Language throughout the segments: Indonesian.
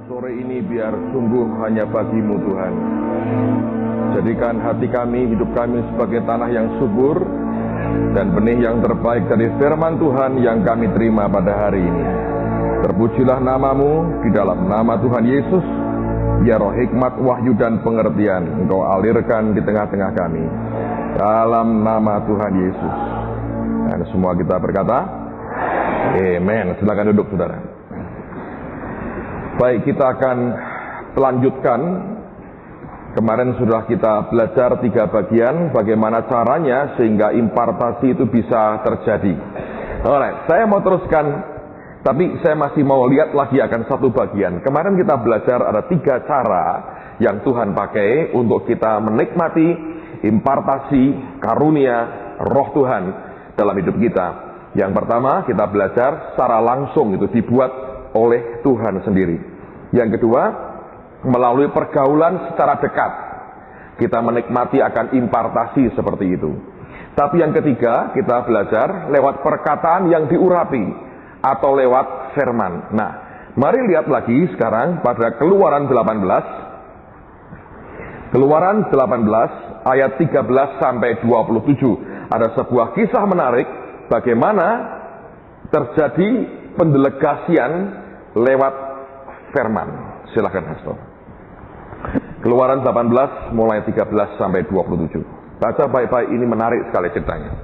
Sore ini biar sungguh hanya bagi-Mu Tuhan. Jadikan hati kami, hidup kami sebagai tanah yang subur dan benih yang terbaik dari firman Tuhan yang kami terima pada hari ini. Terpujilah nama-Mu di dalam nama Tuhan Yesus. Biar roh hikmat, wahyu dan pengertian Engkau alirkan di tengah-tengah kami. Dalam nama Tuhan Yesus. Dan semua kita berkata, amen. Silakan duduk, saudara. Baik, kita akan melanjutkan. Kemarin sudah kita belajar 3 bagian bagaimana caranya sehingga impartasi itu bisa terjadi. Alright, saya mau teruskan, tapi saya masih mau lihat lagi akan satu bagian. Kemarin kita belajar ada 3 cara yang Tuhan pakai untuk kita menikmati impartasi karunia roh Tuhan dalam hidup kita. Yang pertama kita belajar secara langsung, itu dibuat oleh Tuhan sendiri. Yang kedua, melalui pergaulan secara dekat kita menikmati akan impartasi seperti itu. Tapi yang ketiga, kita belajar lewat perkataan yang diurapi atau lewat firman. Nah, mari lihat lagi sekarang pada Keluaran 18. Keluaran 18 ayat 13 sampai 27. Ada sebuah kisah menarik bagaimana terjadi pendelegasian lewat firman. Silakan Pastor. Keluaran 18 mulai 13 sampai 27. Baca baik-baik, ini menarik sekali ceritanya.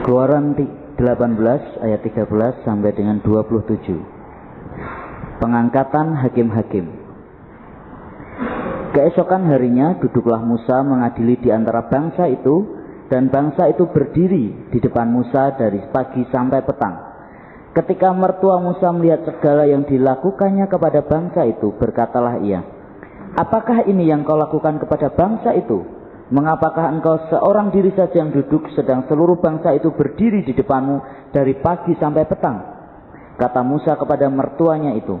Keluaran 18 ayat 13 sampai dengan 27. Pengangkatan hakim-hakim. Keesokan harinya duduklah Musa mengadili di antara bangsa itu, dan bangsa itu berdiri di depan Musa dari pagi sampai petang. Ketika mertua Musa melihat segala yang dilakukannya kepada bangsa itu, berkatalah ia, "Apakah ini yang kau lakukan kepada bangsa itu? Mengapakah engkau seorang diri saja yang duduk, sedang seluruh bangsa itu berdiri di depanmu dari pagi sampai petang?" Kata Musa kepada mertuanya itu,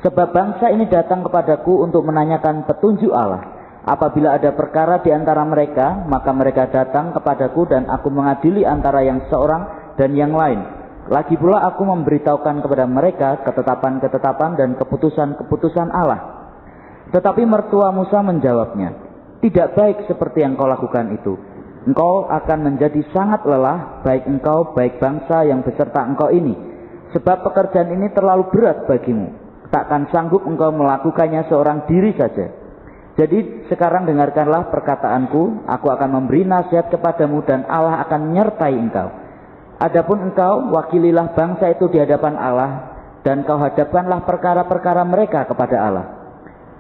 "Sebab bangsa ini datang kepadaku untuk menanyakan petunjuk Allah. Apabila ada perkara di antara mereka, maka mereka datang kepadaku dan aku mengadili antara yang seorang dan yang lain. Lagi pula aku memberitahukan kepada mereka ketetapan-ketetapan dan keputusan-keputusan Allah." Tetapi mertua Musa menjawabnya, "Tidak baik seperti yang kau lakukan itu. Engkau akan menjadi sangat lelah, baik engkau, baik bangsa yang beserta engkau ini. Sebab pekerjaan ini terlalu berat bagimu. Takkan sanggup engkau melakukannya seorang diri saja. Jadi sekarang dengarkanlah perkataanku, aku akan memberi nasihat kepadamu dan Allah akan menyertai engkau. Adapun engkau, wakililah bangsa itu di hadapan Allah, dan kau hadapkanlah perkara-perkara mereka kepada Allah.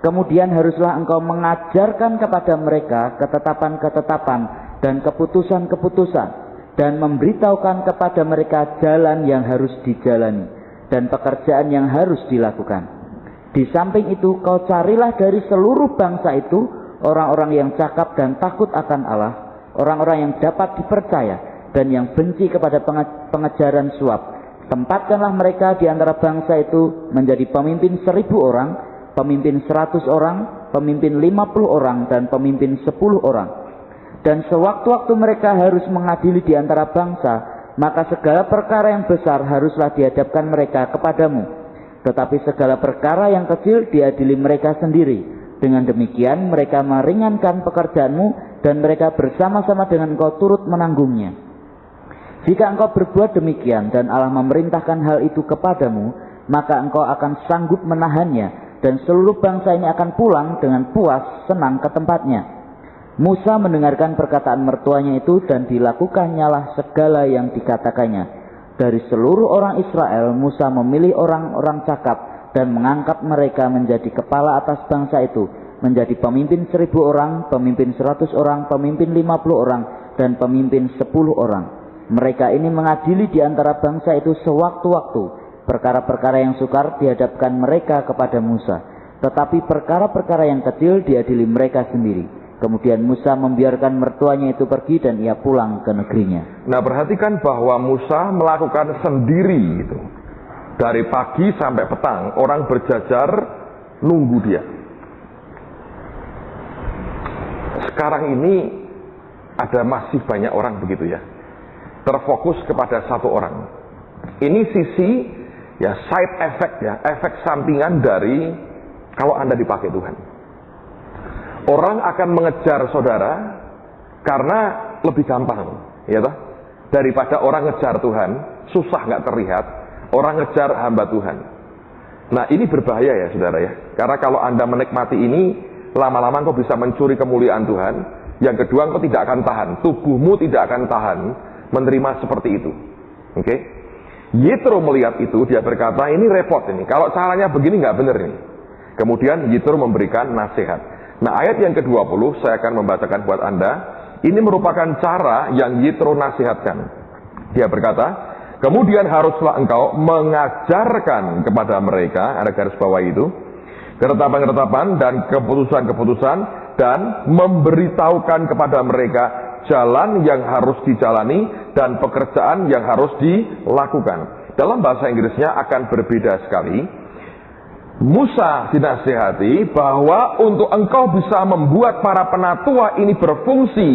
Kemudian haruslah engkau mengajarkan kepada mereka ketetapan-ketetapan dan keputusan-keputusan, dan memberitahukan kepada mereka jalan yang harus dijalani, dan pekerjaan yang harus dilakukan. Di samping itu, kau carilah dari seluruh bangsa itu orang-orang yang cakap dan takut akan Allah, orang-orang yang dapat dipercaya, dan yang benci kepada pengejaran suap. Tempatkanlah mereka di antara bangsa itu menjadi pemimpin 1.000 orang, pemimpin 100 orang, pemimpin 50 orang, dan pemimpin 10 orang. Dan sewaktu-waktu mereka harus mengadili di antara bangsa, maka segala perkara yang besar haruslah dihadapkan mereka kepadamu. Tetapi segala perkara yang kecil diadili mereka sendiri. Dengan demikian mereka meringankan pekerjaanmu, dan mereka bersama-sama dengan engkau turut menanggungnya. Jika engkau berbuat demikian dan Allah memerintahkan hal itu kepadamu, maka engkau akan sanggup menahannya, dan seluruh bangsa ini akan pulang dengan puas senang ke tempatnya." Musa mendengarkan perkataan mertuanya itu, dan dilakukannya segala yang dikatakannya. Dari seluruh orang Israel, Musa memilih orang-orang cakap dan mengangkat mereka menjadi kepala atas bangsa itu, menjadi pemimpin 1.000 orang, pemimpin 100 orang, pemimpin 50 orang, dan pemimpin 10 orang. Mereka ini mengadili di antara bangsa itu sewaktu-waktu. Perkara-perkara yang sukar dihadapkan mereka kepada Musa, tetapi perkara-perkara yang kecil diadili mereka sendiri. Kemudian Musa membiarkan mertuanya itu pergi, dan ia pulang ke negerinya. Nah, perhatikan bahwa Musa melakukan sendiri itu. Dari pagi sampai petang, orang berjajar nunggu dia. Sekarang ini ada masih banyak orang begitu ya, terfokus kepada satu orang. Ini sisi Ya, side effect ya, efek sampingan dari kalau Anda dipakai Tuhan. Orang akan mengejar saudara karena lebih gampang, ya toh? Daripada orang ngejar Tuhan, susah nggak terlihat, orang ngejar hamba Tuhan. Nah, ini berbahaya ya saudara ya. Karena kalau Anda menikmati ini, lama-lama kau bisa mencuri kemuliaan Tuhan. Yang kedua, kau tidak akan tahan, tubuhmu tidak akan tahan menerima seperti itu. Oke? Yitro melihat itu, dia berkata, ini repot ini. Kalau caranya begini nggak benar ini. Kemudian Yitro memberikan nasihat. Nah, ayat yang ke-20 saya akan membacakan buat Anda. Ini merupakan cara yang Yitro nasihatkan. Dia berkata, kemudian haruslah engkau mengajarkan kepada mereka, ada garis bawah itu, ketetapan-ketetapan dan keputusan-keputusan, dan memberitahukan kepada mereka jalan yang harus dijalani dan pekerjaan yang harus dilakukan. Dalam bahasa Inggrisnya akan berbeda sekali. Musa dinasihati bahwa untuk engkau bisa membuat para penatua ini berfungsi,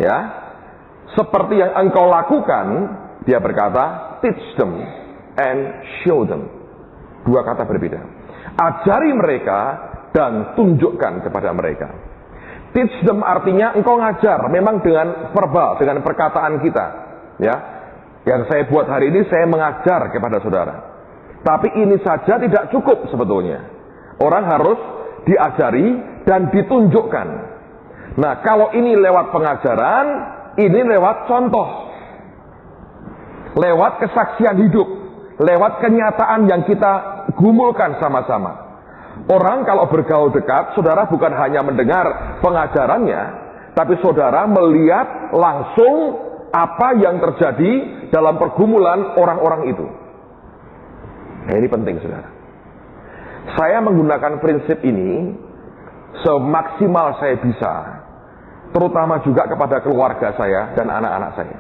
ya, seperti yang engkau lakukan, dia berkata, teach them and show them. Dua kata berbeda. Ajari mereka dan tunjukkan kepada mereka. Teach them artinya engkau ngajar, memang dengan verbal, dengan perkataan kita, ya. Yang saya buat hari ini saya mengajar kepada saudara. Tapi ini saja tidak cukup sebetulnya. Orang harus diajari dan ditunjukkan. Nah, kalau ini lewat pengajaran, ini lewat contoh. Lewat kesaksian hidup, lewat kenyataan yang kita gumulkan sama-sama. Orang kalau bergaul dekat, saudara bukan hanya mendengar pengajarannya, tapi saudara melihat langsung apa yang terjadi dalam pergumulan orang-orang itu. Nah, ini penting saudara. Saya menggunakan prinsip ini semaksimal saya bisa, terutama juga kepada keluarga saya dan anak-anak saya.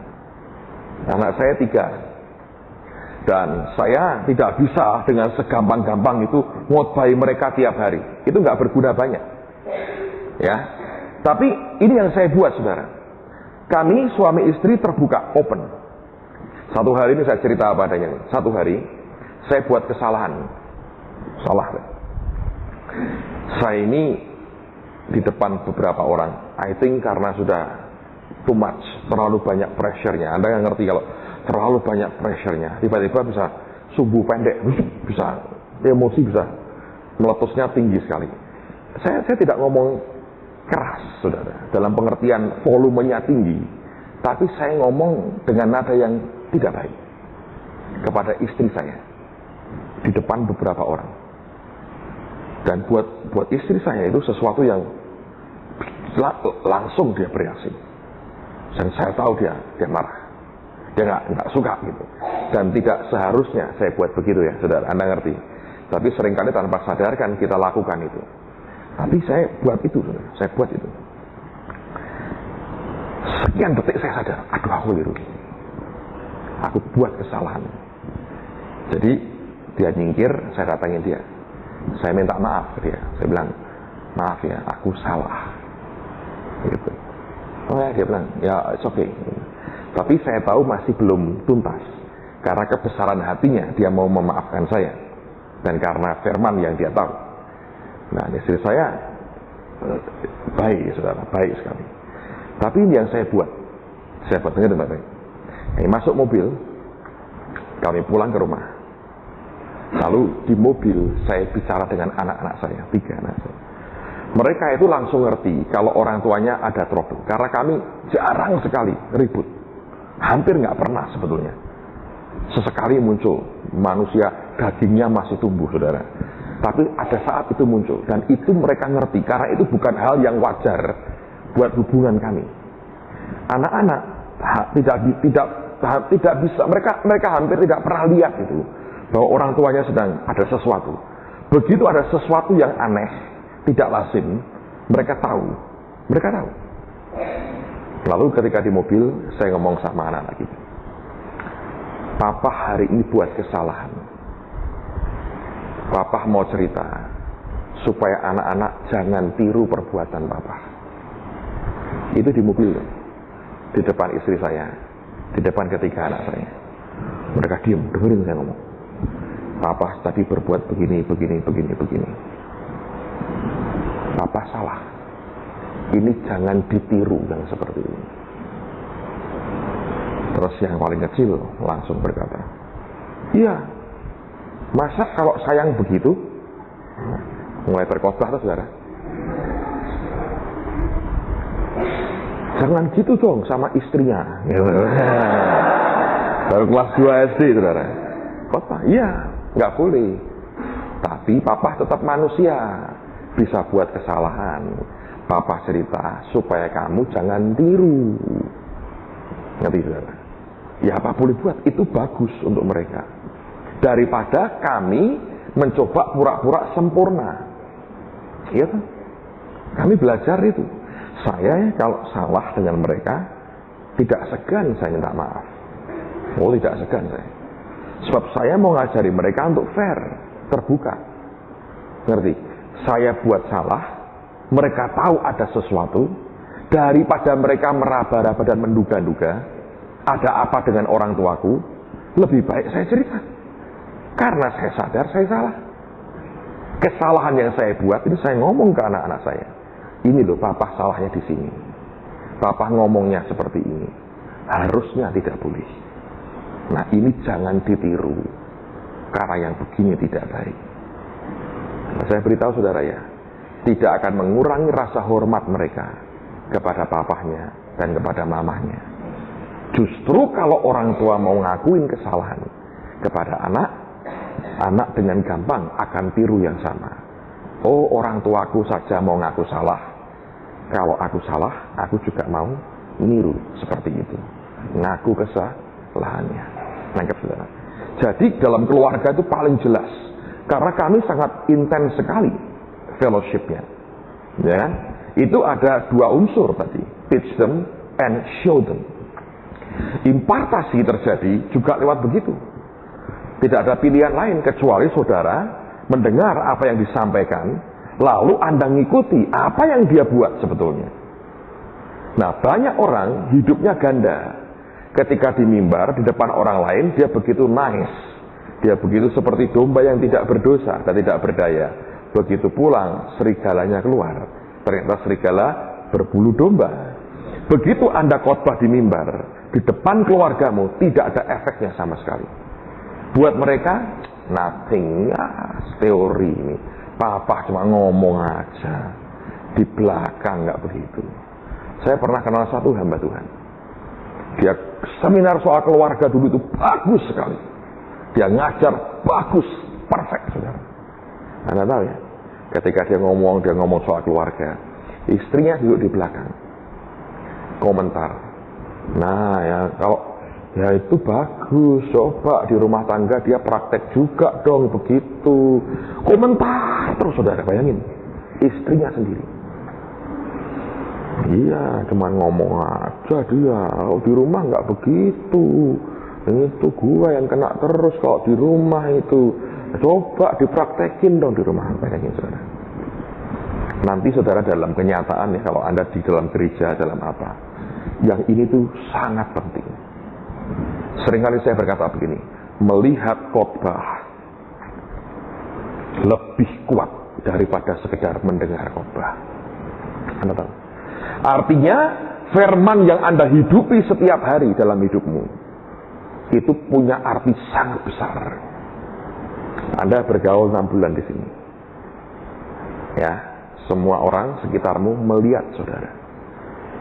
Anak saya 3, dan saya tidak bisa dengan segampang-gampang itu ngotbahi mereka tiap hari. Itu nggak berguna banyak, ya. Tapi ini yang saya buat saudara. Kami suami istri terbuka, open. Satu hari ini saya cerita apa adanya. Satu hari saya buat kesalahan, salah. Saya ini di depan beberapa orang, I think karena sudah too much, terlalu banyak pressure-nya. Anda yang ngerti kalau terlalu banyak pressure-nya, tiba-tiba bisa sumbu pendek, bisa emosi, bisa meletusnya tinggi sekali. Saya tidak ngomong keras, saudara, dalam pengertian volumenya tinggi, tapi saya ngomong dengan nada yang tidak baik kepada istri saya di depan beberapa orang. Dan buat istri saya itu sesuatu yang langsung dia bereaksi. Dan saya tahu dia marah, dia nggak suka gitu. Dan tidak seharusnya saya buat begitu ya, saudara. Anda ngerti? Tapi seringkali tanpa sadar kan kita lakukan itu. Tapi saya buat itu, saudara. Saya buat itu. Sekian detik saya sadar, aduh aku liru. Aku buat kesalahan. Jadi dia nyingkir, saya datangin dia. Saya minta maaf ke dia. Saya bilang, maaf ya, aku salah. Gitu. Oh ya, dia bilang, ya it's okay. Tapi saya tahu masih belum tuntas. Karena kebesaran hatinya, dia mau memaafkan saya. Dan karena firman yang dia tahu. Nah, istri saya baik, saudara, baik sekali. Tapi ini yang saya buat. Saya buat dengar baik. Masuk mobil, kami pulang ke rumah. Lalu di mobil saya bicara dengan anak-anak saya, 3 anak saya. Mereka itu langsung ngerti kalau orang tuanya ada trouble. Karena kami jarang sekali ribut. Hampir nggak pernah sebetulnya. Sesekali muncul, manusia dagingnya masih tumbuh, saudara. Tapi ada saat itu muncul. Dan itu mereka ngerti, karena itu bukan hal yang wajar buat hubungan kami. Anak-anak tidak bisa, mereka hampir tidak pernah lihat itu, bahwa orang tuanya sedang ada sesuatu. Begitu ada sesuatu yang aneh, tidak lazim, mereka tahu. Lalu ketika di mobil, saya ngomong sama anak-anak kita, Papa hari ini buat kesalahan. Papa mau cerita, supaya anak-anak jangan tiru perbuatan Papa. Itu di mobil, di depan istri saya, di depan ketiga anak saya. Mereka diam, dengerin saya ngomong. Papa tadi berbuat begini. Papa salah. Ini jangan ditiru yang seperti ini. Terus yang paling kecil langsung berkata, iya, masa kalau sayang begitu? Mulai berkhotbah tuh saudara. Jangan gitu dong sama istrinya. Baru kelas 2 SD saudara. Khotbah, iya, nggak boleh. Tapi papa tetap manusia, bisa buat kesalahan. Papa cerita supaya kamu jangan tiru. Ngerti saudara? Ya apa boleh buat, itu bagus untuk mereka. Daripada kami mencoba pura-pura sempurna. Iya kan? Kami belajar itu. Saya kalau salah dengan mereka, tidak segan saya minta maaf. Oh, tidak segan saya. Sebab saya mau ngajari mereka untuk fair, terbuka. Ngerti? Saya buat salah, mereka tahu ada sesuatu, daripada mereka meraba-raba dan menduga-duga ada apa dengan orang tuaku, lebih baik saya cerita. Karena saya sadar saya salah. Kesalahan yang saya buat ini saya ngomong ke anak-anak saya. Ini loh papa salahnya di sini. Papa ngomongnya seperti ini. Harusnya tidak boleh. Nah ini jangan ditiru. Karena yang begini tidak baik. Nah, saya beritahu saudara ya, tidak akan mengurangi rasa hormat mereka kepada papahnya dan kepada mamahnya. Justru kalau orang tua mau ngakuin kesalahan kepada anak, anak dengan gampang akan tiru yang sama. Oh, orang tuaku saja mau ngaku salah. Kalau aku salah, aku juga mau niru seperti itu. Ngaku kesalahannya. Nangkep saudara. Jadi dalam keluarga itu paling jelas. Karena kami sangat intens sekali fellowship-nya. Ya kan? Itu ada dua unsur tadi. Teach them and show them. Impartasi terjadi juga lewat begitu. Tidak ada pilihan lain kecuali saudara mendengar apa yang disampaikan, lalu Anda ngikuti apa yang dia buat sebetulnya. Nah, banyak orang hidupnya ganda. Ketika di mimbar di depan orang lain dia begitu nice, dia begitu seperti domba yang tidak berdosa dan tidak berdaya. Begitu pulang serigalanya keluar, ternyata serigala berbulu domba. Begitu Anda khotbah di mimbar di depan keluargamu, tidak ada efeknya sama sekali. Buat mereka nothing, ya, teori ini. Papa cuma ngomong aja. Di belakang nggak begitu. Saya pernah kenal satu hamba Tuhan. Dia seminar soal keluarga dulu itu bagus sekali. Dia ngajar bagus, perfect saudara. Anda tahu ya, ketika dia ngomong soal keluarga, istrinya duduk di belakang. Komentar. Nah ya, kalau ya itu bagus, coba di rumah tangga dia praktek juga dong begitu. Komentar terus saudara, bayangin. Istrinya sendiri. Iya, cuman ngomong aja dia. Kalau di rumah nggak begitu. Itu gua yang kena terus kalau di rumah itu. Coba dipraktekin dong di rumah. Bayangin saudara. Nanti saudara dalam kenyataan ya, kalau Anda di dalam gereja, dalam apa, yang ini tuh sangat penting. Seringkali saya berkata begini, melihat khotbah lebih kuat daripada sekedar mendengar khotbah. Anda tahu? Artinya firman yang Anda hidupi setiap hari dalam hidupmu itu punya arti sangat besar. Anda bergaul 6 bulan di sini. Ya, semua orang sekitarmu melihat saudara.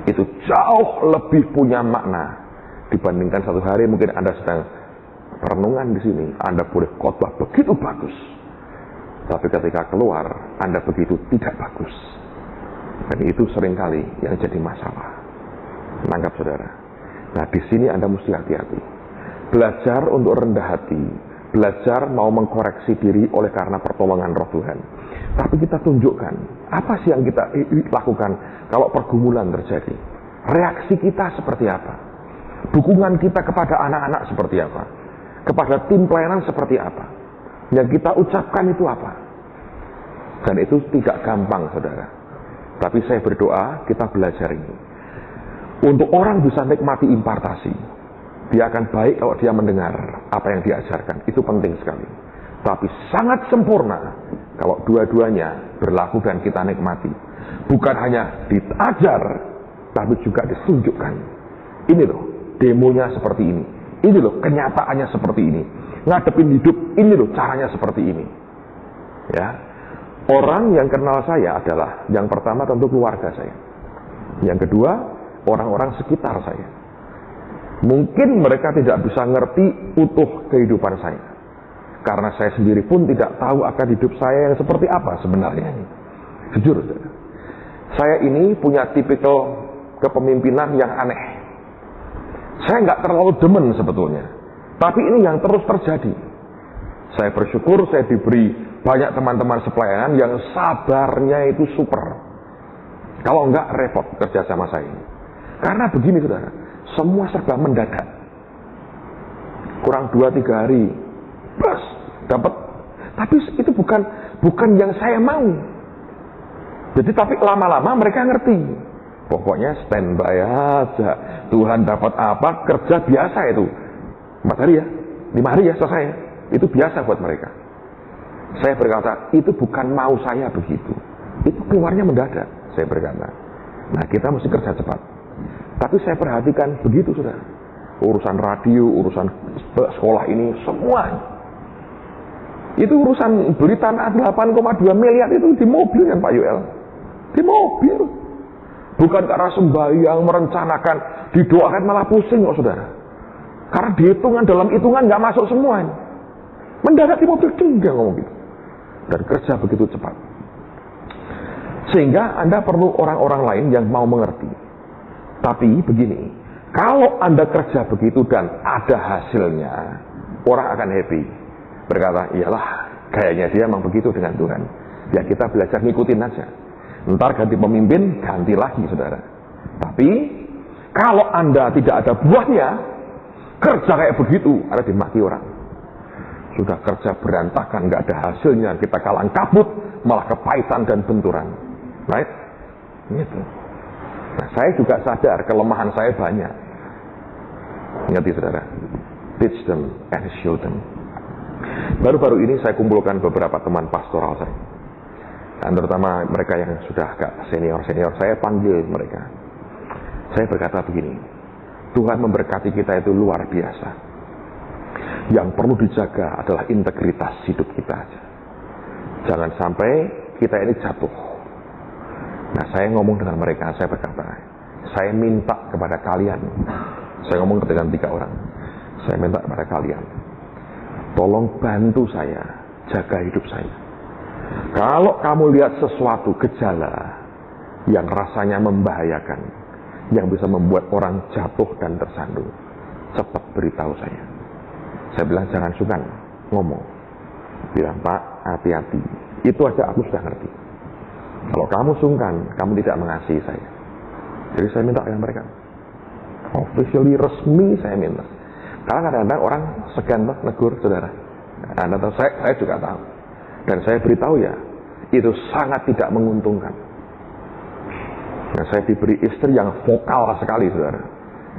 Itu jauh lebih punya makna dibandingkan satu hari mungkin Anda sedang perenungan di sini. Anda boleh khotbah begitu bagus, tapi ketika keluar Anda begitu tidak bagus. Dan itu seringkali yang jadi masalah. Nangkap saudara. Nah di sini Anda mesti hati-hati. Belajar untuk rendah hati. Belajar mau mengkoreksi diri oleh karena pertolongan Roh Tuhan. Tapi kita tunjukkan apa sih yang kita lakukan kalau pergumulan terjadi. Reaksi kita seperti apa? Dukungan kita kepada anak-anak seperti apa? Kepada tim pelayanan seperti apa? Yang kita ucapkan itu apa? Dan itu tidak gampang saudara. Tapi saya berdoa kita belajar ini. Untuk orang bisa nikmati impartasi, dia akan baik kalau dia mendengar apa yang diajarkan. Itu penting sekali. tapi sangat sempurna kalau dua-duanya berlaku dan kita nikmati. Bukan hanya diajar, tapi juga ditunjukkan. Ini loh, demonya seperti ini. Ini loh, kenyataannya seperti ini. Ngadepin hidup, ini loh caranya seperti ini. Ya, orang yang kenal saya adalah yang pertama tentu keluarga saya. Yang kedua, orang-orang sekitar saya. Mungkin mereka tidak bisa ngerti utuh kehidupan saya, karena saya sendiri pun tidak tahu akan hidup saya yang seperti apa sebenarnya. Jujur, saya ini punya tipikal kepemimpinan yang aneh. Saya nggak terlalu demen sebetulnya, tapi ini yang terus terjadi. Saya bersyukur saya diberi banyak teman-teman sepelayanan yang sabarnya itu super. Kalau enggak repot kerja sama saya ini. Karena begini saudara, semua serba mendadak. Kurang 2-3 hari, bas, dapat. Tapi itu bukan yang saya mau. Jadi tapi lama-lama mereka ngerti. Pokoknya standby aja. Tuhan dapat apa, kerja biasa itu. 4 hari ya, 5 hari ya selesai. Itu biasa buat mereka. Saya berkata, itu bukan mau saya begitu. Itu keluarnya mendadak, saya berkata. Nah, kita mesti kerja cepat. Tapi saya perhatikan begitu sudah. Urusan radio, urusan sekolah ini, semua. Itu urusan beli tanah 8,2 miliar itu di mobil kan Pak Yoel. Di mobil. Bukan karena sembahyang, merencanakan, didoakan malah pusing kok saudara. Karena dihitungan dalam hitungan nggak masuk semua. Mendadak di mobil juga ngomong gitu. Dan kerja begitu cepat. Sehingga Anda perlu orang-orang lain yang mau mengerti. Tapi begini, kalau Anda kerja begitu dan ada hasilnya, orang akan happy. Berkata, iyalah, kayaknya dia memang begitu dengan Tuhan. Ya kita belajar ngikutin aja. Ntar ganti pemimpin, ganti lagi saudara. Tapi kalau Anda tidak ada buahnya, kerja kayak begitu, Anda dimaki orang. Sudah kerja berantakan, nggak ada hasilnya, kita kalang kabut, malah kepahitan dan benturan. Right? Gitu. Nah, saya juga sadar kelemahan saya banyak. Ngerti saudara? Teach them and show them. Baru-baru ini saya kumpulkan beberapa teman pastoral saya. Dan terutama mereka yang sudah agak senior-senior, saya panggil mereka. Saya berkata begini, Tuhan memberkati kita itu luar biasa. Yang perlu dijaga adalah integritas hidup kita aja. Jangan sampai kita ini jatuh. Nah, saya ngomong dengan mereka, saya berkata, saya minta kepada kalian, saya ngomong dengan 3 orang, saya minta kepada kalian, tolong bantu saya, jaga hidup saya. Kalau kamu lihat sesuatu gejala yang rasanya membahayakan, yang bisa membuat orang jatuh dan tersandung, cepat beritahu saya. Saya bilang jangan sungkan ngomong. Bilang Pak, hati-hati. Itu aja aku sudah ngerti. Kalau kamu sungkan, kamu tidak mengasihi saya. Jadi saya minta dengan mereka. Officially, resmi saya minta. Karena kadang-kadang orang segan negur saudara. Anda tahu, saya juga tahu. Dan saya beritahu ya, itu sangat tidak menguntungkan. Nah, saya diberi istri yang vokal sekali saudara.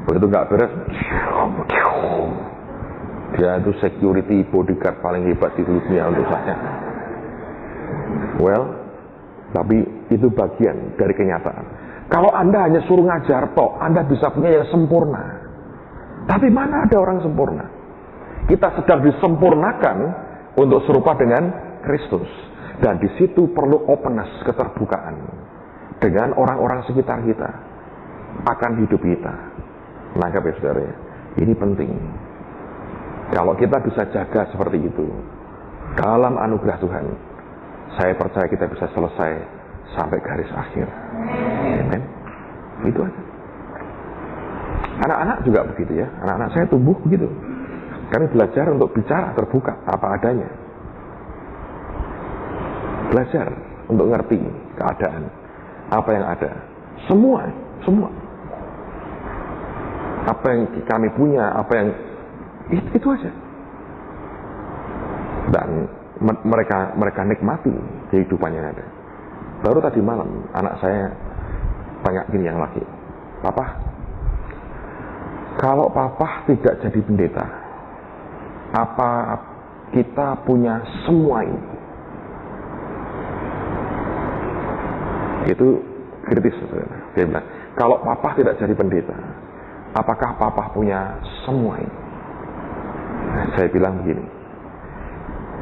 Begitu nggak beres, dia itu security bodyguard paling hebat di dunia untuk saya. Well, tapi itu bagian dari kenyataan. Kalau Anda hanya suruh ngajar toh, Anda bisa punya yang sempurna. Tapi mana ada orang sempurna? Kita sedang disempurnakan untuk serupa dengan Kristus. Dan di situ perlu openness, keterbukaan dengan orang-orang sekitar kita akan hidup kita. Nangkap ya saudara ya. Ini penting. Kalau kita bisa jaga seperti itu, dalam anugerah Tuhan, saya percaya kita bisa selesai sampai garis akhir. Amen. Itu aja. Anak-anak juga begitu ya. Anak-anak saya tumbuh begitu. Kami belajar untuk bicara terbuka apa adanya. Belajar untuk ngerti keadaan apa yang ada. Semua. Apa yang kami punya, apa yang itu aja. Dan mereka nikmati kehidupan yang ada. Baru tadi malam anak saya tanya gini yang laki, Papa, kalau Papa tidak jadi pendeta, apa kita punya semua ini. Itu kritis, saudara. Dia bilang, kalau papa tidak jadi pendeta, apakah papa punya semua ini? Nah, saya bilang begini,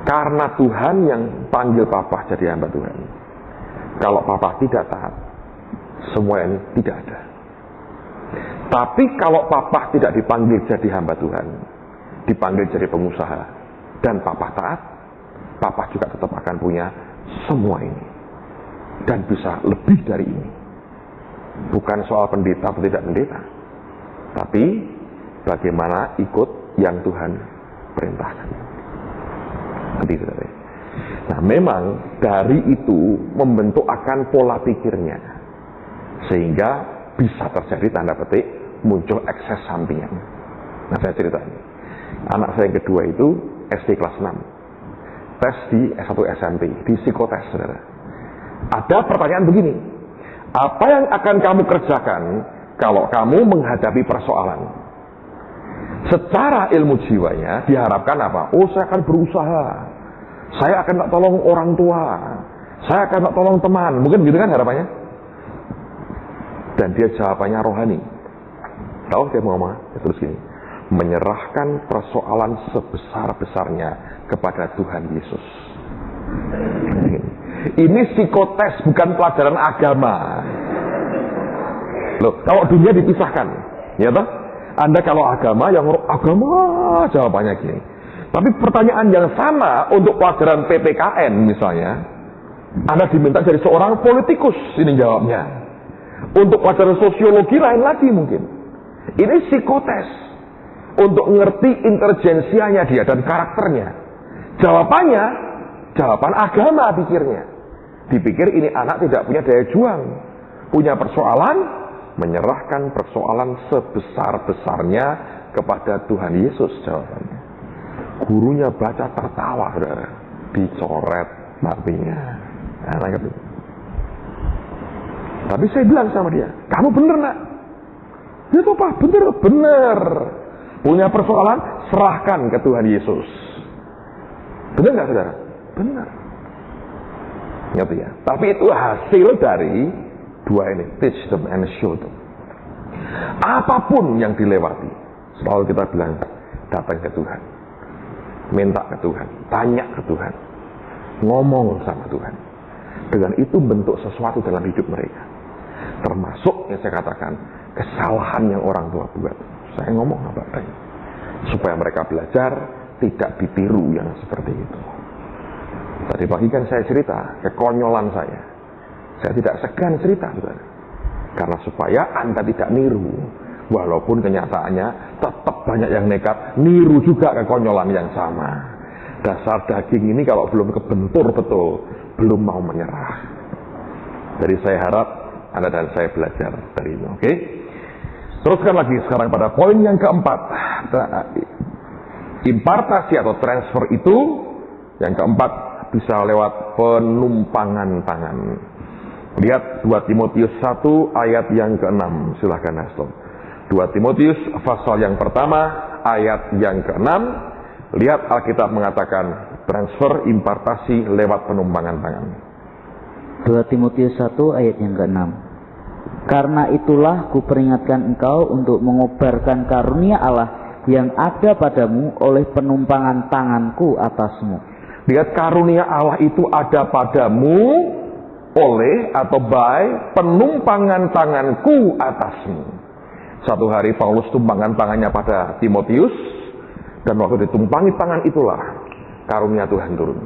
karena Tuhan yang panggil papa jadi hamba Tuhan. Kalau papa tidak taat, semua ini tidak ada. Tapi kalau papa tidak dipanggil jadi hamba Tuhan, dipanggil jadi pengusaha, dan papa taat, papa juga tetap akan punya semua ini. Dan bisa lebih dari ini. Bukan soal pendeta atau tidak pendeta, tapi bagaimana ikut yang Tuhan perintahkan. Nanti, saudara. Nah, memang dari itu membentuk akan pola pikirnya, sehingga bisa terjadi tanda petik muncul ekses sampingan. Nah, saya cerita ini. Anak saya yang kedua itu SD kelas 6, tes di S1 SMP, di psikotes, saudara. Ada pertanyaan begini, apa yang akan kamu kerjakan kalau kamu menghadapi persoalan? Secara ilmu jiwanya diharapkan apa? Oh, saya akan berusaha, saya akan tak tolong orang tua, saya akan tak tolong teman, mungkin gitu kan harapannya. Dan dia jawabannya rohani. Tahu dia mau ngomong? Terus gini, menyerahkan persoalan sebesar-besarnya kepada Tuhan Yesus. Ini psikotes, bukan pelajaran agama. Loh, kalau dunia dipisahkan, ya toh? Anda kalau agama, yang agama jawabannya gini. Tapi pertanyaan yang sama untuk pelajaran PPKN misalnya, Anda diminta jadi seorang politikus, ini jawabnya. Untuk pelajaran sosiologi lain lagi mungkin. Ini psikotes untuk ngerti intelijensianya dia dan karakternya. Jawabannya, jawaban agama pikirnya. Dipikir ini anak tidak punya daya juang, punya persoalan, menyerahkan persoalan sebesar-besarnya kepada Tuhan Yesus, jawabannya. Gurunya baca tertawa, saudara, dicoret matinya. Nah, tapi saya bilang sama dia, kamu bener nak? Dia tuh apa? Bener. Punya persoalan, serahkan ke Tuhan Yesus. Bener nggak, saudara? Bener. Ngerti ya? Tapi itu hasil dari dua ini, teach them and show them. Apapun yang dilewati, selalu kita bilang, datang ke Tuhan, minta ke Tuhan, tanya ke Tuhan, ngomong sama Tuhan. Dengan itu bentuk sesuatu dalam hidup mereka. Termasuk yang saya katakan, kesalahan yang orang tua buat. Saya ngomong apa adanya, supaya mereka belajar tidak ditiru yang seperti itu. Tadi pagi kan saya cerita kekonyolan saya. Saya tidak segan cerita, saudara. Karena supaya Anda tidak niru. Walaupun kenyataannya tetap banyak yang nekat niru juga kekonyolan yang sama. Dasar daging ini kalau belum kebentur betul, belum mau menyerah. Jadi saya harap Anda dan saya belajar dari ini, oke? Teruskan lagi sekarang pada poin yang keempat. Impartasi atau transfer itu yang keempat bisa lewat penumpangan tangan. Lihat 2 Timotius 1 ayat yang ke-6. Silahkan Haston. 2 Timotius pasal yang pertama ayat yang ke-6. Lihat Alkitab mengatakan transfer impartasi lewat penumpangan tangan. 2 Timotius 1 ayat yang ke-6. Karena itulah kuperingatkan engkau untuk mengobarkan karunia Allah yang ada padamu oleh penumpangan tanganku atasmu. Lihat, karunia Allah itu ada padamu oleh atau by penumpangan tanganku atasmu. Satu hari Paulus tumpangkan tangannya pada Timotius, dan waktu ditumpangi tangan itulah karunia Tuhan turun.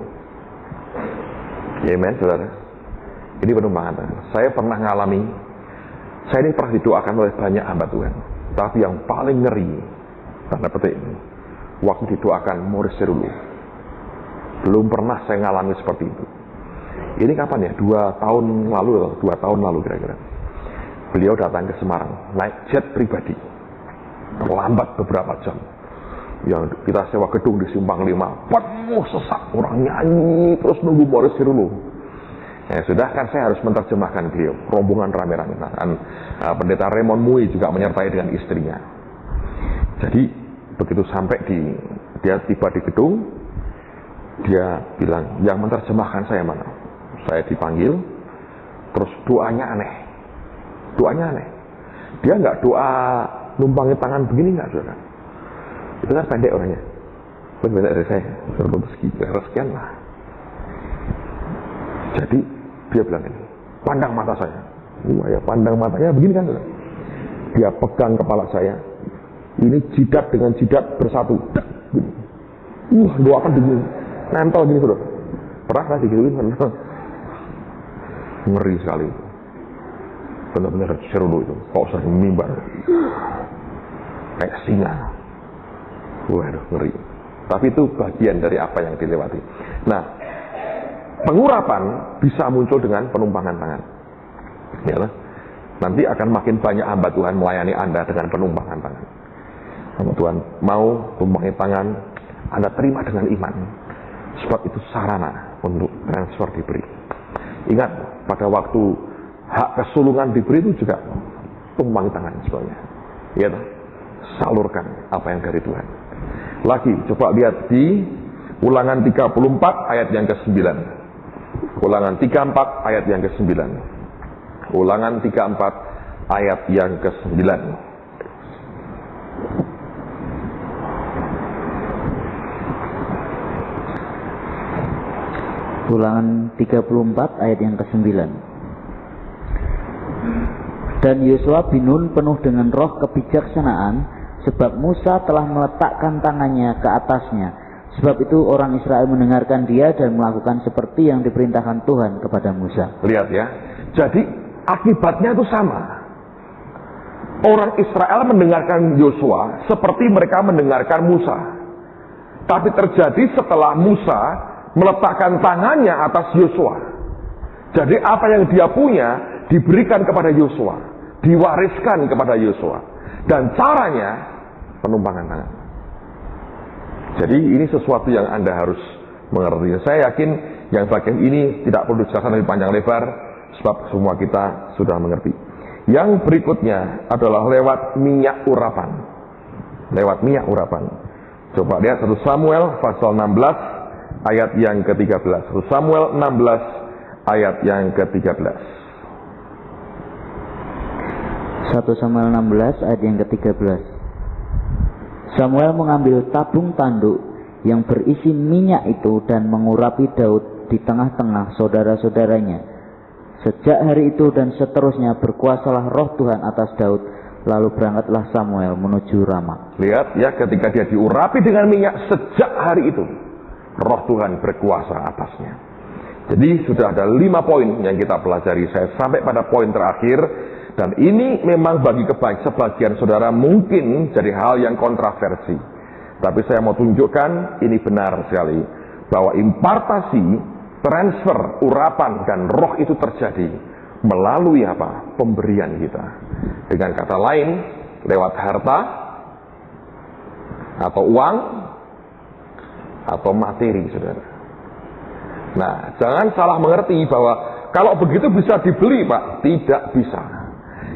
Amen, saudara. Ini penumpangan tangan. Saya pernah ngalami, saya ini pernah didoakan oleh banyak hamba Tuhan. Tapi yang paling ngeri, tanda petik ini, waktu didoakan Morris Serulu. Belum pernah saya ngalami seperti itu. Ini kapan ya? 2 tahun lalu atau 2 tahun lalu kira-kira. Beliau datang ke Semarang, naik jet pribadi. Terlambat beberapa jam. Yang kita sewa gedung di Simpang 5. Penuh sesak, orang nyanyi, terus nunggu Morris Sirulu. Ya sudah, kan saya harus menerjemahkan beliau. Rombongan rame-rame. Pendeta Raymond Mui juga menyertai dengan istrinya. Jadi, begitu sampai dia tiba di gedung, Dia bilang, yang menerjemahkan saya mana? Saya dipanggil, terus doanya aneh. Dia nggak doa numpangi tangan begini, nggak, saudara. Itu kan pendek orangnya. Pendek dari saya, sekian lah. Jadi dia bilang ini, pandang mata saya. Wah ya, pandang matanya begini kan, saudara. Dia pegang kepala saya. Ini jidat dengan jidat bersatu. Doakan begini, nempel gini, saudara. Pernah kan digituin? Ngeri sekali. Benar-benar seru itu. Kok usah mimbar. Kayak singa. Waduh, ngeri. Tapi itu bagian dari apa yang dilewati. Nah, pengurapan bisa muncul dengan penumpangan tangan. Ya, nanti akan makin banyak hamba Tuhan melayani Anda dengan penumpangan tangan. Hamba Tuhan mau tumpangi tangan, Anda terima dengan iman. Sebab itu sarana untuk transfer diberi. Ingat, pada waktu hak kesulungan diberi itu juga tumpangi tangan sebenarnya. Ya, salurkan apa yang dari Tuhan. Lagi, coba lihat di Ulangan 34 ayat yang ke-9. Ulangan 34 ayat yang ke-9. Ulangan 34 ayat yang ke-9. Ulangan 34 ayat yang ke-9. Dan Yosua bin Nun penuh dengan roh kebijaksanaan, sebab Musa telah meletakkan tangannya ke atasnya. Sebab itu orang Israel mendengarkan dia dan melakukan seperti yang diperintahkan Tuhan kepada Musa. Lihat ya, jadi akibatnya itu sama. Orang Israel mendengarkan Yosua seperti mereka mendengarkan Musa. Tapi terjadi setelah Musa meletakkan tangannya atas Yosua. Jadi apa yang dia punya diberikan kepada Yosua, diwariskan kepada Yosua. Dan caranya penumpangan tangan. Jadi ini sesuatu yang Anda harus mengerti. Saya yakin yang bagian ini tidak perlu dijelaskan lebih panjang lebar, sebab semua kita sudah mengerti. Yang berikutnya adalah lewat minyak urapan. Lewat minyak urapan. Coba lihat 1 Samuel pasal 16 ayat yang ke-13. 1 Samuel 16 ayat yang ke-13. 1 Samuel 16 ayat yang ke-13. Samuel mengambil tabung tanduk yang berisi minyak itu dan mengurapi Daud di tengah-tengah saudara-saudaranya. Sejak hari itu dan seterusnya berkuasalah roh Tuhan atas Daud. Lalu berangkatlah Samuel menuju Rama. Lihat ya, ketika dia diurapi dengan minyak, sejak hari itu roh Tuhan berkuasa atasnya. Jadi sudah ada 5 poin yang kita pelajari. Saya sampai pada poin terakhir. Dan ini memang bagi sebagian saudara mungkin jadi hal yang kontroversi. Tapi saya mau tunjukkan ini benar sekali. Bahwa impartasi, transfer, urapan, dan roh itu terjadi melalui apa? Pemberian kita. Dengan kata lain, lewat harta, atau uang, atau materi, saudara. Nah, jangan salah mengerti bahwa kalau begitu bisa dibeli, Pak. Tidak bisa.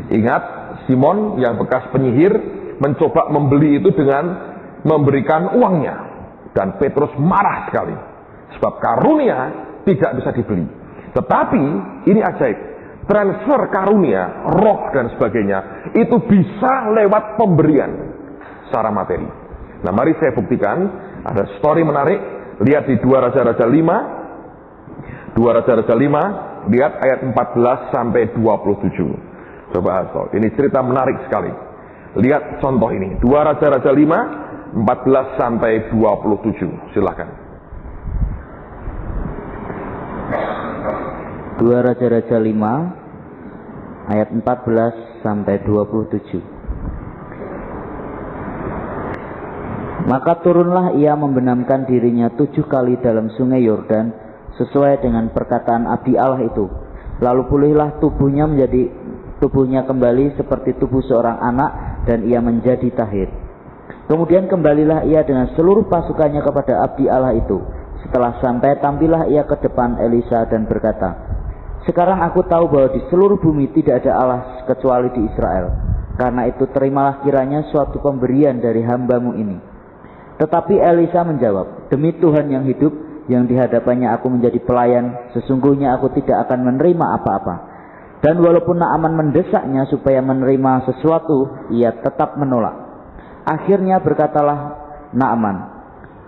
Ingat, Simon yang bekas penyihir mencoba membeli itu dengan memberikan uangnya. Dan Petrus marah sekali. Sebab karunia tidak bisa dibeli. Tetapi, ini ajaib. Transfer karunia, roh dan sebagainya, itu bisa lewat pemberian secara materi. Nah, mari saya buktikan. Ada story menarik. Lihat di 2 Raja-Raja 5. 2 Raja-Raja 5, lihat ayat 14 sampai 27. Coba, ini cerita menarik sekali. Lihat contoh ini. 2 Raja-Raja 5, 14 sampai 27. Silakan. 2 Raja-Raja 5 ayat 14 sampai 27. Maka turunlah ia membenamkan dirinya 7 kali dalam sungai Yordan sesuai dengan perkataan abdi Allah itu. Lalu pulihlah tubuhnya kembali seperti tubuh seorang anak dan ia menjadi tahir. Kemudian kembalilah ia dengan seluruh pasukannya kepada abdi Allah itu. Setelah sampai, tampillah ia ke depan Elisa dan berkata, "Sekarang aku tahu bahwa di seluruh bumi tidak ada Allah kecuali di Israel. Karena itu terimalah kiranya suatu pemberian dari hambamu ini." Tetapi Elisa menjawab, "Demi Tuhan yang hidup, yang di hadapannya aku menjadi pelayan, sesungguhnya aku tidak akan menerima apa-apa. Dan walaupun Naaman mendesaknya supaya menerima sesuatu, ia tetap menolak. Akhirnya berkatalah Naaman,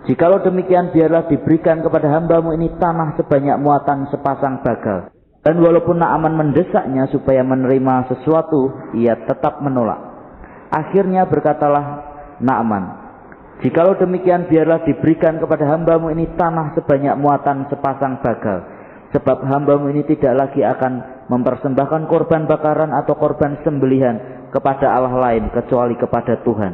jikalau demikian biarlah diberikan kepada hambamu ini tanah sebanyak muatan sepasang bagal. Dan walaupun Naaman mendesaknya supaya menerima sesuatu, ia tetap menolak. Akhirnya berkatalah Naaman, jikalau demikian biarlah diberikan kepada hambamu ini tanah sebanyak muatan sepasang bagal. Sebab hambamu ini tidak lagi akan mempersembahkan korban bakaran atau korban sembelihan kepada Allah lain kecuali kepada Tuhan.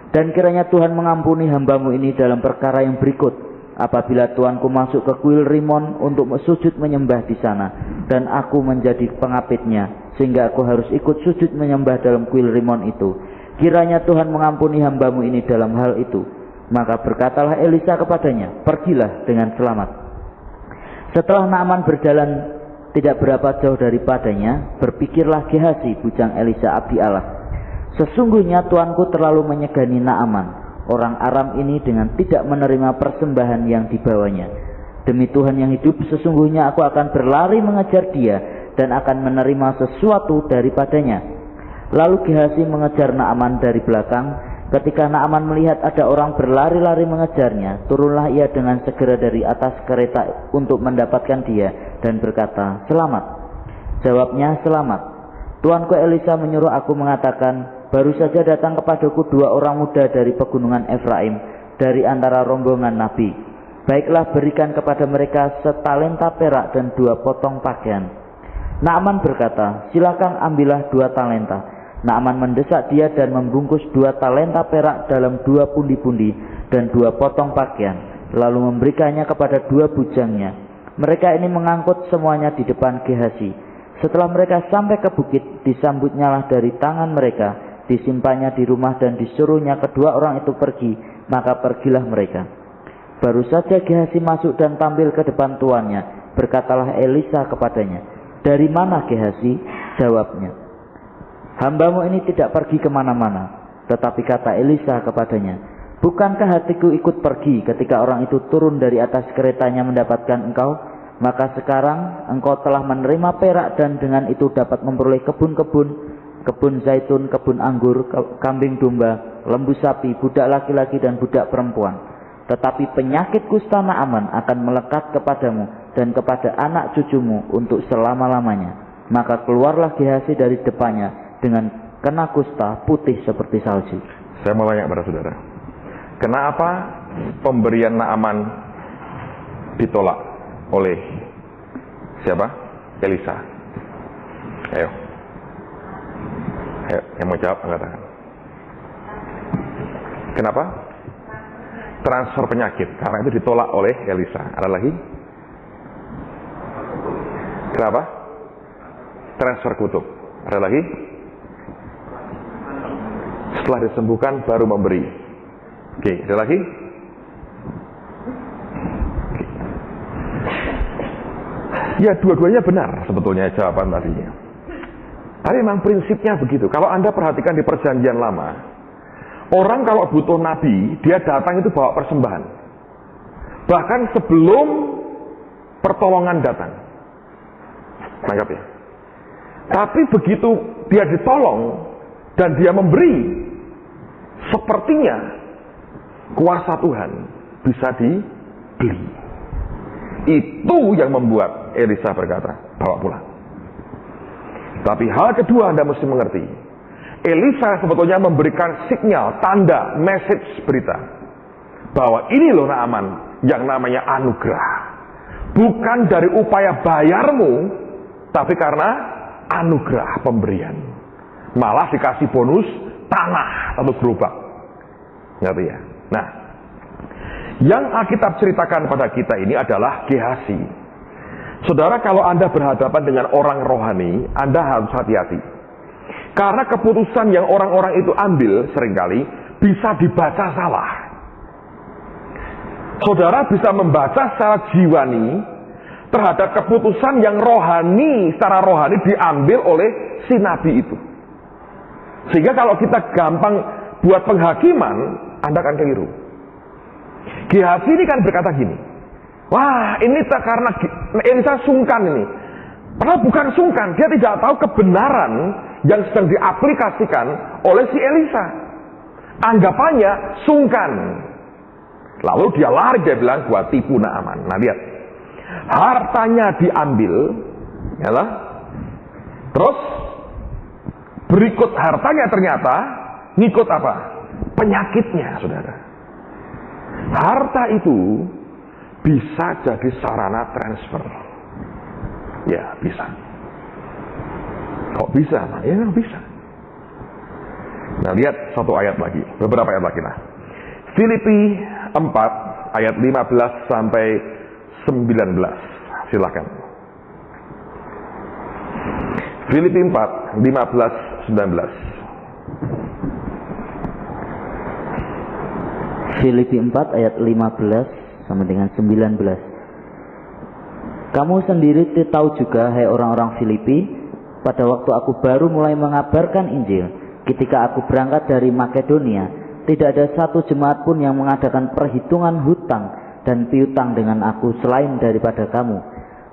Dan kiranya Tuhan mengampuni hambamu ini dalam perkara yang berikut. Apabila tuanku masuk ke kuil Rimon untuk sujud menyembah di sana, dan aku menjadi pengapitnya, sehingga aku harus ikut sujud menyembah dalam kuil Rimon itu. Kiranya Tuhan mengampuni hambamu ini dalam hal itu. Maka berkatalah Elisa kepadanya, pergilah dengan selamat. Setelah Naaman berjalan tidak berapa jauh daripadanya, berpikirlah Gehazi bujang Elisa abdi Allah, sesungguhnya tuanku terlalu menyegani Naaman orang Aram ini dengan tidak menerima persembahan yang dibawanya. Demi Tuhan yang hidup, sesungguhnya aku akan berlari mengejar dia dan akan menerima sesuatu daripadanya. Lalu Gehazi mengejar Naaman dari belakang. Ketika Naaman melihat ada orang berlari-lari mengejarnya, turunlah ia dengan segera dari atas kereta untuk mendapatkan dia dan berkata, selamat. Jawabnya, selamat. Tuanku Elisa menyuruh aku mengatakan, baru saja datang kepadaku 2 orang muda dari pegunungan Efraim, dari antara rombongan Nabi. Baiklah, berikan kepada mereka setalenta perak dan 2 potong pakaian. Naaman berkata, silakan ambillah 2 talenta. Naaman mendesak dia dan membungkus 2 talenta perak dalam 2 pundi-pundi dan 2 potong pakaian, lalu memberikannya kepada 2 bujangnya. Mereka ini mengangkut semuanya di depan Gehazi. Setelah mereka sampai ke bukit, disambutnyalah dari tangan mereka, disimpannya di rumah dan disuruhnya kedua orang itu pergi, maka pergilah mereka. Baru saja Gehazi masuk dan tampil ke depan tuannya, berkatalah Elisa kepadanya, dari mana Gehazi? Jawabnya, hambamu ini tidak pergi kemana-mana. Tetapi kata Elisa kepadanya, bukankah hatiku ikut pergi ketika orang itu turun dari atas keretanya mendapatkan engkau? Maka sekarang engkau telah menerima perak dan dengan itu dapat memperoleh kebun-kebun, kebun zaitun, kebun anggur, kambing domba, lembu sapi, budak laki-laki dan budak perempuan. Tetapi penyakit kusta Naaman akan melekat kepadamu dan kepada anak cucumu untuk selama-lamanya. Maka keluarlah Gehazi dari depannya dengan kena kusta putih seperti salju. Saya mau tanya kepada saudara, kenapa pemberian Naaman ditolak oleh siapa? Elisa. Ayo, yang mau jawab angkat tangan. Kenapa? Transfer penyakit, karena itu ditolak oleh Elisa. Ada lagi? Kenapa? Transfer kutuk. Ada lagi? Setelah disembuhkan baru memberi. Oke, ada lagi? Ya, dua-duanya benar sebetulnya jawaban tadinya. Tapi memang prinsipnya begitu. Kalau Anda perhatikan di perjanjian lama, orang kalau butuh nabi, dia datang itu bawa persembahan. Bahkan sebelum pertolongan datang. Tangkap ya. Tapi begitu dia ditolong dan dia memberi, sepertinya kuasa Tuhan bisa dibeli. Itu yang membuat Elisa berkata, bawa pulang. Tapi hal kedua Anda mesti mengerti, Elisa sebetulnya memberikan sinyal, tanda, message, berita bahwa ini loh Naaman yang namanya anugerah. Bukan dari upaya bayarmu, tapi karena anugerah pemberian. Malah dikasih bonus tanah atau gerobak. Ngerti ya? Nah, yang Alkitab ceritakan pada kita ini adalah Gehazi. Saudara, kalau Anda berhadapan dengan orang rohani, Anda harus hati-hati. Karena keputusan yang orang-orang itu ambil seringkali bisa dibaca salah. Saudara bisa membaca secara jiwani terhadap keputusan yang rohani, secara rohani diambil oleh si nabi itu. Sehingga kalau kita gampang buat penghakiman, Anda akan keliru. Gehazi ini kan berkata gini, Wah, ini karena Elisa sungkan ini. Padahal bukan sungkan, dia tidak tahu kebenaran yang sedang diaplikasikan oleh si Elisa. Anggapannya sungkan. Lalu dia lari, dia bilang, gua tipu Naaman. Nah lihat, hartanya diambil, yalah. Terus berikut hartanya ternyata ngikut apa? Penyakitnya, saudara. Harta itu bisa jadi sarana transfer. Ya, bisa. Kok bisa? Ya, bisa. Nah, lihat satu ayat lagi. Beberapa ayat lagi. Nah, Filipi 4 ayat 15 sampai 19. Silakan. Filipi 4 15 19. Filipi 4 ayat 15 sampai dengan 19. Kamu sendiri tahu juga, hai orang-orang Filipi, pada waktu aku baru mulai mengabarkan Injil, ketika aku berangkat dari Makedonia, tidak ada satu jemaat pun yang mengadakan perhitungan hutang dan piutang dengan aku selain daripada kamu.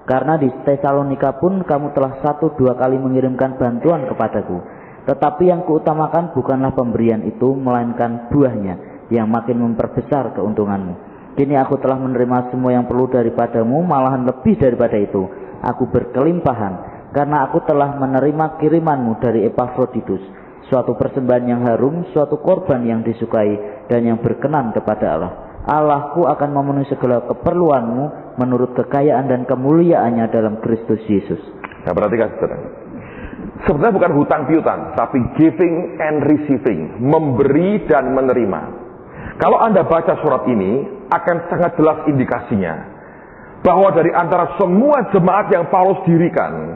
Karena di Tesalonika pun kamu telah 1-2 kali mengirimkan bantuan kepadaku. Tetapi yang kuutamakan bukanlah pemberian itu, melainkan buahnya yang makin memperbesar keuntunganmu. Kini aku telah menerima semua yang perlu daripadamu, malahan lebih daripada itu. Aku berkelimpahan, karena aku telah menerima kirimanmu dari Epafroditus, suatu persembahan yang harum, suatu korban yang disukai, dan yang berkenan kepada Allah. Allahku akan memenuhi segala keperluanmu menurut kekayaan dan kemuliaannya dalam Kristus Yesus. Nah, perhatikan saudara. Sebenarnya bukan hutang piutang, tapi giving and receiving, memberi dan menerima. Kalau Anda baca surat ini, akan sangat jelas indikasinya bahwa dari antara semua jemaat yang Paulus dirikan,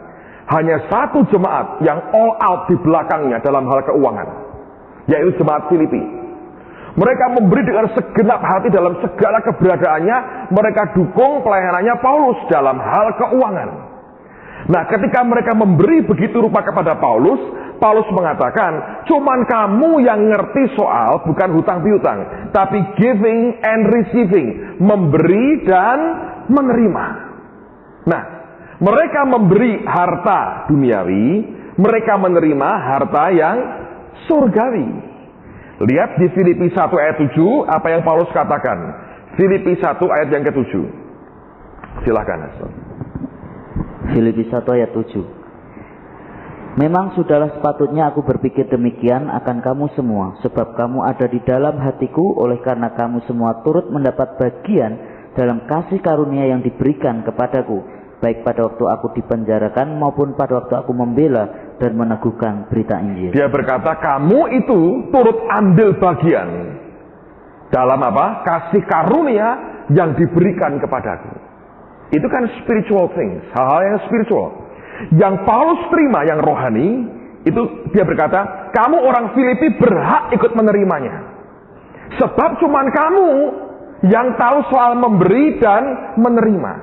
hanya satu jemaat yang all out di belakangnya dalam hal keuangan, yaitu jemaat Filipi. Mereka memberi dengan segenap hati dalam segala keberadaannya. Mereka dukung pelayanannya Paulus dalam hal keuangan. Nah, ketika mereka memberi begitu rupa kepada Paulus, Paulus mengatakan, cuman kamu yang ngerti soal bukan hutang piutang, tapi giving and receiving, memberi dan menerima. Nah, mereka memberi harta duniawi, mereka menerima harta yang surgawi. Lihat di Filipi 1 ayat 7, apa yang Paulus katakan. Filipi 1 ayat yang ke-7. Silakan, Astor. Filipi 1 ayat 7. Memang sudahlah sepatutnya aku berpikir demikian akan kamu semua, sebab kamu ada di dalam hatiku, oleh karena kamu semua turut mendapat bagian dalam kasih karunia yang diberikan kepadaku, baik pada waktu aku dipenjarakan maupun pada waktu aku membela dan meneguhkan berita Injil. Dia berkata, kamu itu turut ambil bagian dalam apa? Kasih karunia yang diberikan kepadaku. Itu kan spiritual things, hal-hal yang spiritual. Yang Paulus terima yang rohani, itu dia berkata, kamu orang Filipi berhak ikut menerimanya. Sebab cuman kamu yang tahu soal memberi dan menerima.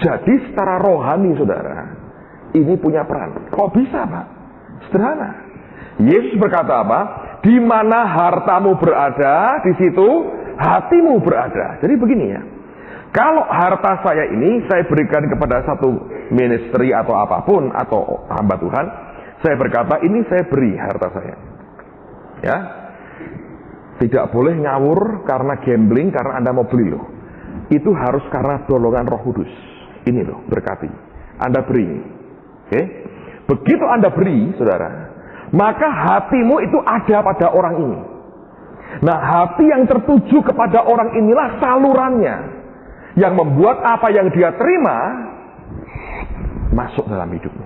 Jadi secara rohani, saudara, ini punya peran. Kok bisa, Pak? Sederhana. Yesus berkata apa? Di mana hartamu berada, di situ hatimu berada. Jadi begini ya. Kalau harta saya ini saya berikan kepada satu ministry atau apapun atau hamba Tuhan, saya berkata ini saya beri harta saya. Ya. Tidak boleh ngawur karena gambling, karena Anda mau beli loh. Itu harus karena dorongan Roh Kudus. Ini loh, berkati. Anda beri. Oke? Begitu Anda beri, saudara, maka hatimu itu ada pada orang ini. Nah, hati yang tertuju kepada orang inilah salurannya yang membuat apa yang dia terima masuk dalam hidupmu.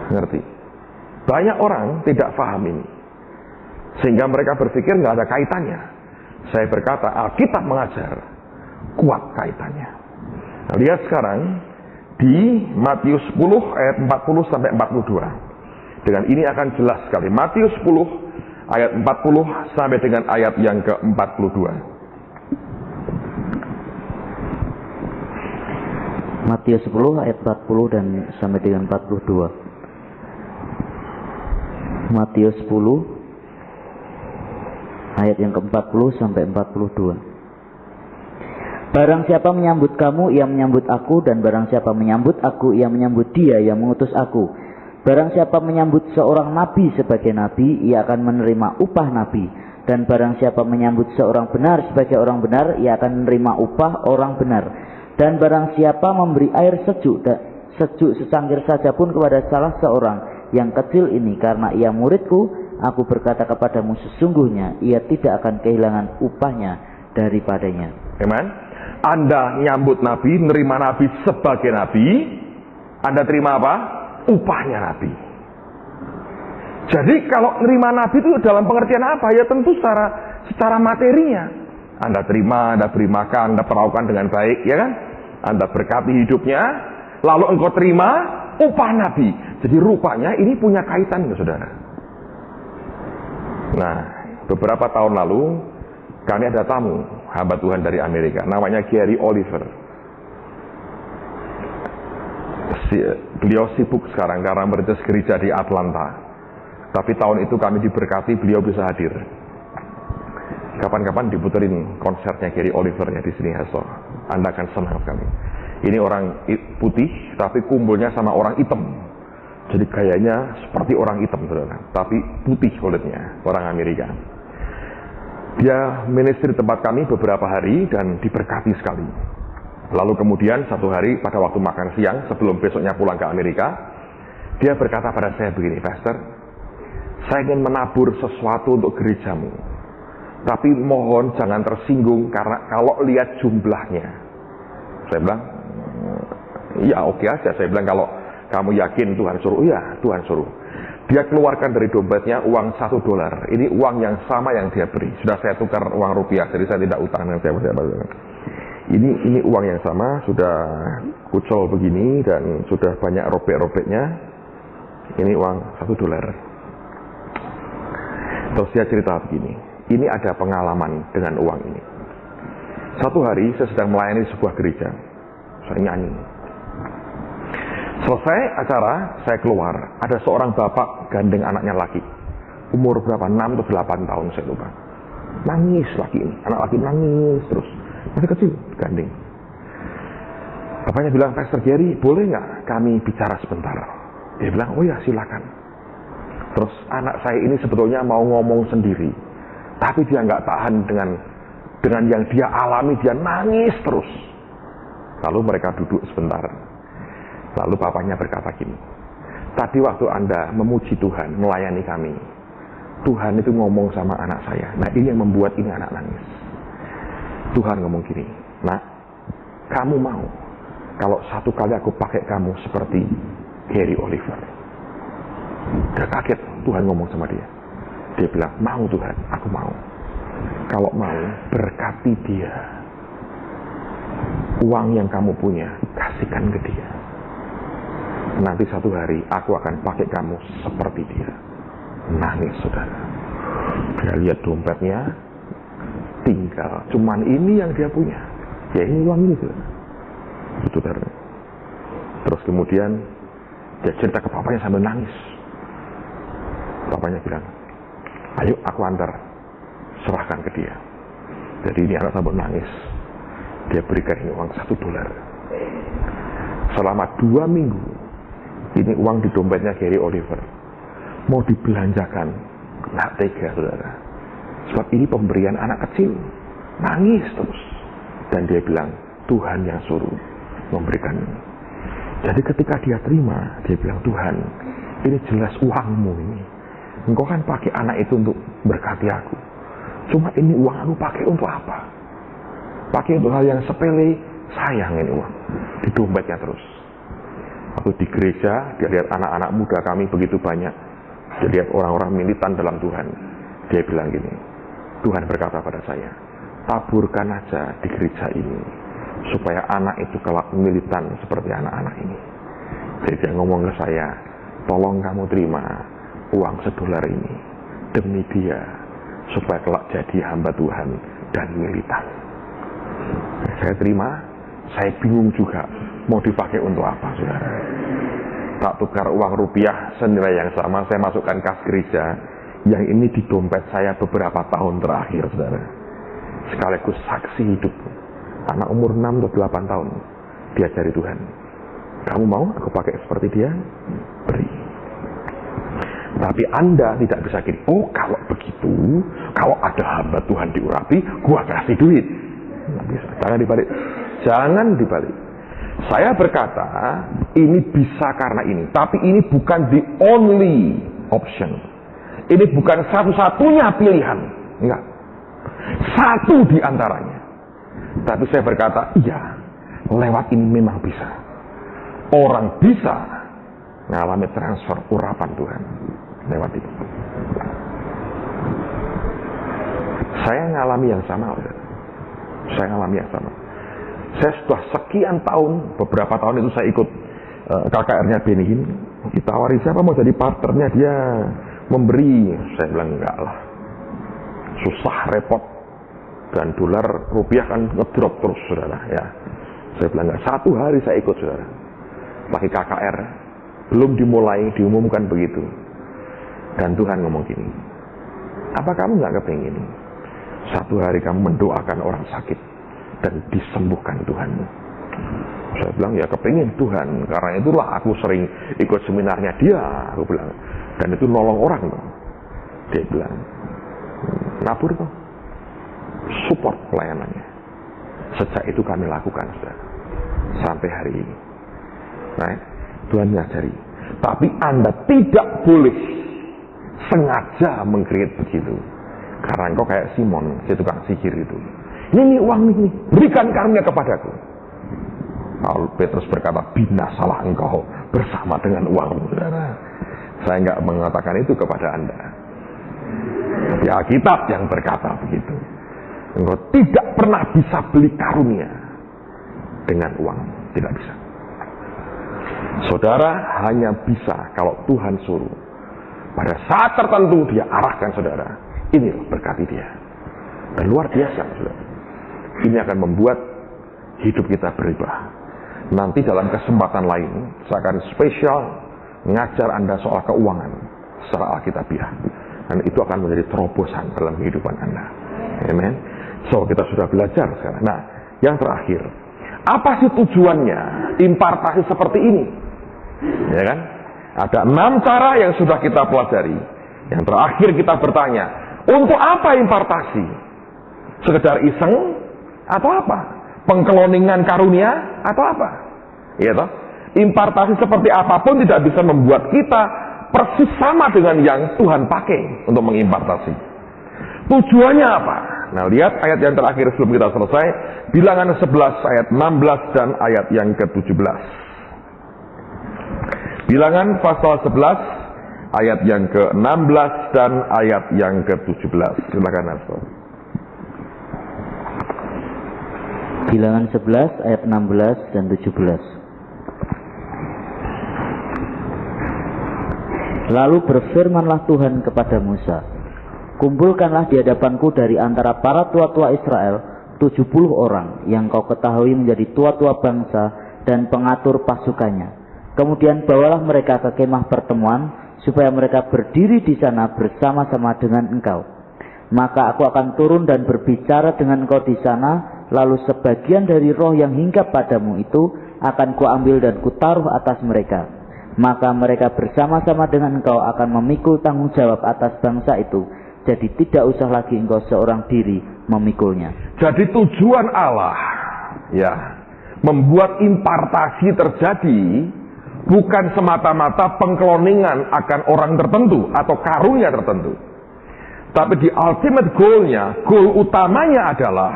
Ngerti? Banyak orang tidak paham ini, sehingga mereka berpikir nggak ada kaitannya. Saya berkata, Alkitab mengajar kuat kaitannya. Nah, lihat sekarang di Matius 10 ayat 40 sampai 42. Dengan ini akan jelas sekali. Matius 10 ayat 40 sampai dengan ayat yang ke-42. Matius 10 ayat 40 dan sampai dengan 42. Matius 10 ayat yang ke-40 sampai 42. Barang siapa menyambut kamu, ia menyambut aku, dan barang siapa menyambut aku, ia menyambut dia yang mengutus aku. Barang siapa menyambut seorang nabi sebagai nabi, ia akan menerima upah nabi. Dan barang siapa menyambut seorang benar sebagai orang benar, ia akan menerima upah orang benar. Dan barang siapa memberi air sejuk secangkir saja pun kepada salah seorang yang kecil ini karena ia muridku, aku berkata kepadamu sesungguhnya ia tidak akan kehilangan upahnya daripadanya. Amen. Anda nyambut nabi, nerima nabi sebagai nabi, Anda terima apa? Upahnya nabi. Jadi kalau nerima nabi itu dalam pengertian apa? Ya tentu secara materinya. Anda terima, Anda beri makan, Anda perlakukan dengan baik, ya kan? Anda berkati hidupnya, lalu engkau terima upah nabi. Jadi rupanya ini punya kaitan, saudara. Nah, beberapa tahun lalu kami ada tamu hamba Tuhan dari Amerika, namanya Gary Oliver. Beliau sibuk sekarang karena merintis gereja di Atlanta. Tapi tahun itu kami diberkati beliau bisa hadir. Kapan-kapan diputerin konsernya Gary Oliver ya di sini, Haso. Anda akan senang sekali. Ini orang putih tapi kumpulnya sama orang hitam. Jadi gayanya seperti orang hitam, saudara. Tapi putih kulitnya, orang Amerika. Dia ministry di tempat kami beberapa hari dan diberkati sekali. Lalu kemudian satu hari pada waktu makan siang sebelum besoknya pulang ke Amerika, dia berkata pada saya begini, Pastor, saya ingin menabur sesuatu untuk gerejamu. Tapi mohon jangan tersinggung karena kalau lihat jumlahnya. Saya bilang, ya oke aja. Saya bilang kalau kamu yakin Tuhan suruh, iya Tuhan suruh. Dia keluarkan dari dompetnya uang $1. Ini uang yang sama yang dia beri. Sudah saya tukar uang rupiah, jadi saya tidak utang dengan siapa-siapa. Ini uang yang sama, sudah kucel begini dan sudah banyak robek-robeknya. Ini uang $1. Terus dia cerita begini, ini ada pengalaman dengan uang ini. Satu hari saya sedang melayani sebuah gereja, saya nyanyi. Selesai acara, saya keluar, ada seorang bapak gandeng anaknya laki. Umur berapa? 6 atau 8 tahun, saya lupa. Nangis laki ini, anak laki nangis terus. Masih kecil, gandeng. Bapaknya bilang, Pastor Gary, boleh nggak kami bicara sebentar? Dia bilang, oh ya silakan. Terus anak saya ini sebetulnya mau ngomong sendiri, tapi dia nggak tahan dengan yang dia alami, dia nangis terus. Lalu mereka duduk sebentar. Lalu bapaknya berkata gini, tadi waktu Anda memuji Tuhan, melayani kami, Tuhan itu ngomong sama anak saya. Nah ini yang membuat ini anak nangis. Tuhan ngomong gini, nak, kamu mau kalau satu kali aku pakai kamu seperti Gary Oliver? Dia kaget, Tuhan ngomong sama dia. Dia bilang, mau Tuhan, aku mau. Kalau mau, berkati dia. Uang yang kamu punya, kasihkan ke dia. Nanti satu hari, aku akan pakai kamu seperti dia. Nangis, saudara. Dia lihat dompetnya, tinggal cuman ini yang dia punya. Ya ini uang ini, saudara. Itu, saudara. Terus kemudian, dia cerita ke papanya sambil nangis. Bapaknya bilang, ayo aku antar, serahkan ke dia. Jadi ini anak sambil nangis. Dia berikan ini uang $1. Selama 2 minggu, ini uang di dompetnya Gary Oliver. Mau dibelanjakan, nggak tega, saudara. Sebab ini pemberian anak kecil, nangis terus. Dan dia bilang, Tuhan yang suruh memberikan ini. Jadi ketika dia terima, dia bilang, Tuhan, ini jelas uangmu ini. Engkau kan pakai anak itu untuk berkati aku. Cuma ini uang aku pakai untuk apa? Pakai untuk hal yang sepele, sayang ini uang. Di dompetnya terus. Waktu di gereja, dia lihat anak-anak muda kami begitu banyak. Dia lihat orang-orang militan dalam Tuhan. Dia bilang gini, Tuhan berkata pada saya, taburkan aja di gereja ini. Supaya anak itu kelak militan seperti anak-anak ini. Jadi dia ngomong ke saya, tolong kamu terima uang $1 ini demi dia supaya kelak jadi hamba Tuhan dan militan. Saya terima, saya bingung juga mau dipakai untuk apa, saudara. Tak tukar uang rupiah senilai yang sama, saya masukkan kas gereja yang ini di dompet saya beberapa tahun terakhir, saudara. Sekaligus saksi hidup Anak umur 6 atau 8 tahun diajari Tuhan. Kamu mau aku pakai seperti dia? Beri. Tapi Anda tidak bisa gini, oh kalau begitu, kalau ada hamba Tuhan diurapi, gua kasih duit. Nggak bisa, jangan dibalik. Jangan dibalik. Saya berkata, ini bisa karena ini, tapi ini bukan the only option. Ini bukan satu-satunya pilihan. Enggak. Satu di antaranya. Tapi saya berkata, iya, lewat ini memang bisa. Orang bisa mengalami transfer urapan Tuhan lewat itu. Saya mengalami yang sama. Saya mengalami yang sama. Saya sudah sekian tahun, beberapa tahun itu saya ikut KKR-nya Benny Hinn. Ditawari siapa mau jadi partnernya, dia memberi. Saya bilang enggak lah, susah, repot, dan dolar rupiah kan ngedrop terus, saudara. Ya, saya bilang enggak. Satu hari saya ikut, saudara, lagi KKR, belum dimulai diumumkan begitu, dan Tuhan ngomong gini, apa kamu nggak kepingin satu hari kamu mendoakan orang sakit dan disembuhkan Tuhanmu? Saya bilang ya kepingin Tuhan, karena itulah aku sering ikut seminarnya dia, aku bilang, dan itu nolong orang tuh. Dia bilang, nabur tuh, support pelayanannya. Sejak itu kami lakukan, saudara, sampai hari ini. Nah, Tuhan ngajari, tapi Anda tidak boleh sengaja meng-create begitu, karena engkau kayak Simon, si tukang sihir itu. Ini uang ini, berikan karunia kepadaku. Lalu Petrus berkata, binasalah engkau bersama dengan uangmu. Saudara, saya nggak mengatakan itu kepada Anda. Tapi Alkitab yang berkata begitu. Engkau tidak pernah bisa beli karunia dengan uang, tidak bisa. Saudara hanya bisa kalau Tuhan suruh. Pada saat tertentu dia arahkan saudara, ini berkati dia. Dan luar biasa, saudara. Ini akan membuat hidup kita berubah. Nanti dalam kesempatan lain, saya akan spesial mengajar Anda soal keuangan secara alkitabiah. Dan itu akan menjadi terobosan dalam kehidupan Anda. Amen. So, kita sudah belajar sekarang. Nah, yang terakhir, apa sih tujuannya impartasi seperti ini? Ya kan? Ada 6 cara yang sudah kita pelajari. Yang terakhir kita bertanya, untuk apa impartasi? Sekedar iseng atau apa? Pengkeloningan karunia atau apa? Iya toh? Impartasi seperti apapun tidak bisa membuat kita persis sama dengan yang Tuhan pakai untuk mengimpartasi. Tujuannya apa? Nah, lihat ayat yang terakhir sebelum kita selesai, Bilangan 11 ayat 16 dan ayat yang ke-17. Bilangan pasal 11 ayat yang ke-16 dan ayat yang ke-17. Silakan Astor. Bilangan 11 ayat 16 dan 17. Lalu berfirmanlah Tuhan kepada Musa, kumpulkanlah di hadapanku dari antara para tua-tua Israel 70 orang yang kau ketahui menjadi tua-tua bangsa dan pengatur pasukannya. Kemudian bawalah mereka ke kemah pertemuan supaya mereka berdiri di sana bersama-sama dengan engkau. Maka aku akan turun dan berbicara dengan engkau di sana. Lalu sebagian dari roh yang hinggap padamu itu akan kuambil dan kutaruh atas mereka. Maka mereka bersama-sama dengan engkau akan memikul tanggung jawab atas bangsa itu. Jadi tidak usah lagi engkau seorang diri memikulnya. Jadi tujuan Allah, ya, membuat impartasi terjadi bukan semata-mata pengkloningan akan orang tertentu atau karunia tertentu. Tapi di ultimate goal-nya, goal utamanya adalah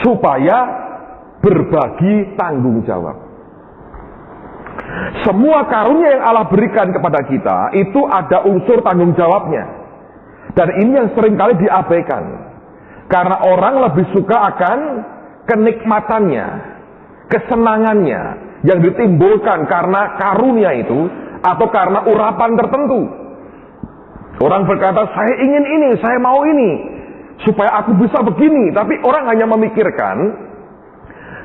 supaya berbagi tanggung jawab. Semua karunia yang Allah berikan kepada kita itu ada unsur tanggung jawabnya. Dan ini yang seringkali diabaikan. Karena orang lebih suka akan kenikmatannya, kesenangannya yang ditimbulkan karena karunia itu atau karena urapan tertentu. Orang berkata, saya ingin ini, saya mau ini, supaya aku bisa begini. Tapi orang hanya memikirkan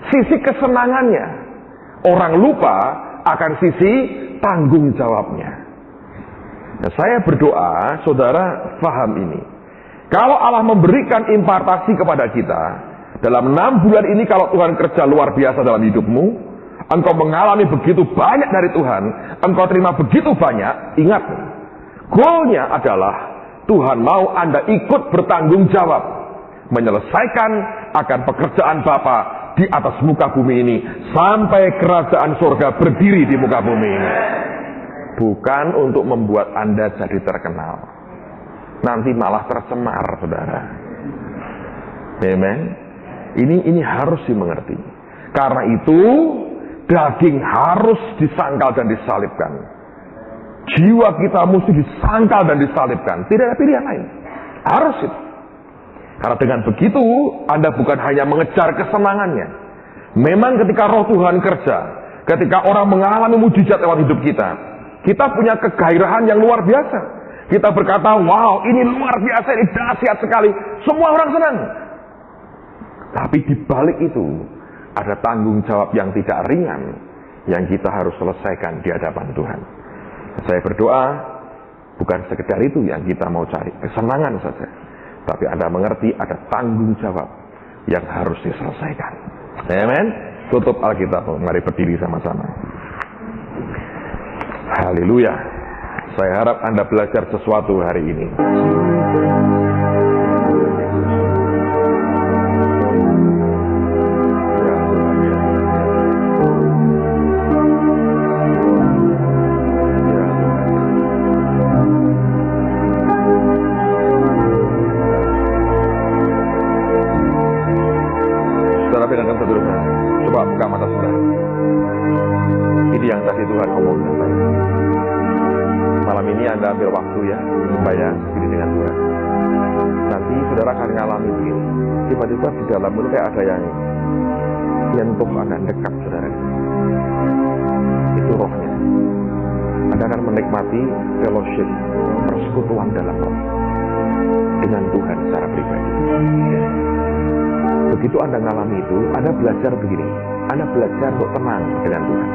sisi kesenangannya. Orang lupa akan sisi tanggung jawabnya. Nah, saya berdoa saudara paham ini. Kalau Allah memberikan impartasi kepada kita, Dalam 6 bulan ini kalau Tuhan kerja luar biasa dalam hidupmu, engkau mengalami begitu banyak dari Tuhan, engkau terima begitu banyak, ingat, goalnya adalah Tuhan mau Anda ikut bertanggung jawab, menyelesaikan akan pekerjaan Bapa di atas muka bumi ini, sampai kerajaan surga berdiri di muka bumi ini. Bukan untuk membuat Anda jadi terkenal, nanti malah tercemar, saudara. Amen. Ini harus dimengerti. Karena itu daging harus disangkal dan disalibkan. Jiwa kita mesti disangkal dan disalibkan. Tidak ada pilihan lain. Harus itu. Karena dengan begitu Anda bukan hanya mengejar kesenangannya. Memang ketika roh Tuhan kerja, ketika orang mengalami mujizat dalam hidup kita punya kegairahan yang luar biasa. Kita berkata, wow, ini luar biasa, ini dahsyat sekali. Semua orang senang. Tapi di balik itu ada tanggung jawab yang tidak ringan yang kita harus selesaikan di hadapan Tuhan. Saya berdoa bukan sekedar itu yang kita mau cari, kesenangan saja. Tapi Anda mengerti ada tanggung jawab yang harus diselesaikan. Amen. Tutup Alkitab, mari berdiri sama-sama. Haleluya. Saya harap Anda belajar sesuatu hari ini. Coba buka mata saudara. Ini yang tadi Tuhan ngomong dengan saya. Malam ini Anda ambil waktu ya, supaya begini dengan Tuhan. Nanti saudara akan ngalami begini. Tiba-tiba di dalam mulut kayak ada yang nyentuh Anda, dekat saudara. Itu rohnya. Anda akan menikmati fellowship, persekutuan dalam roh dengan Tuhan secara pribadi. Begitu Anda ngalami itu, Anda belajar begini. Anda belajar untuk tenang dengan Tuhan.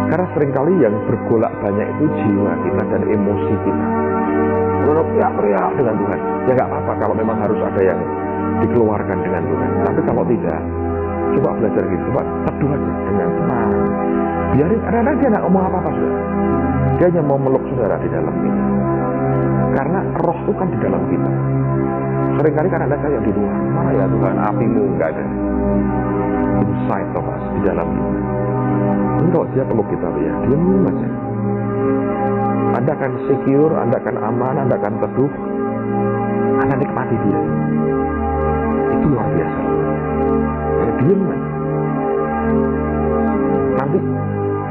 Karena seringkali yang bergolak banyak itu jiwa kita dan emosi kita. Kalau teriak-teriak dengan Tuhan, ya nggak apa-apa kalau memang harus ada yang dikeluarkan dengan Tuhan. Tapi kalau tidak, coba belajar gitu. Coba teduh aja dengan tenang. Biarin, kadang-kadang dia nggak ngomong apa-apa, saudara. Dia hanya mau meluk saudara di dalam kita. Karena roh itu kan di dalam kita. Seringkali kan ada kayak di luar, mana ya Tuhan, apimu nggak ada. Inside of us, di dalam kita. Kalau dia peluk kita, ya diam aja. Anda akan secure, Anda akan aman, Anda akan teduh, Anda nikmati dia. Itu luar biasa. Kalau diam aja. Nanti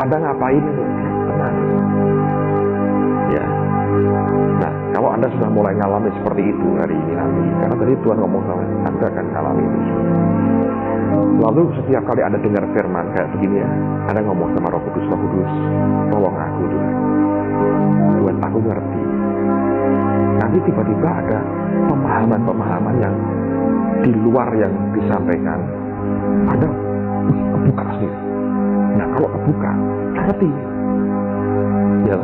Anda ngapain itu? Tenang. Ya. Nah, kalau Anda sudah mulai ngalami seperti itu hari ini nanti, karena tadi Tuhan ngomong sama Anda akan ngalami itu. Lalu setiap kali Anda dengar firman kayak begini ya, Anda ngomong sama Roh Kudus, Roh Kudus, tolong aku Tuhan. Tuhan, aku ngerti. Nanti tiba-tiba ada pemahaman-pemahaman yang di luar yang disampaikan. Anda kebuka sendiri. Nah, kalau kebuka, ngerti. Ya,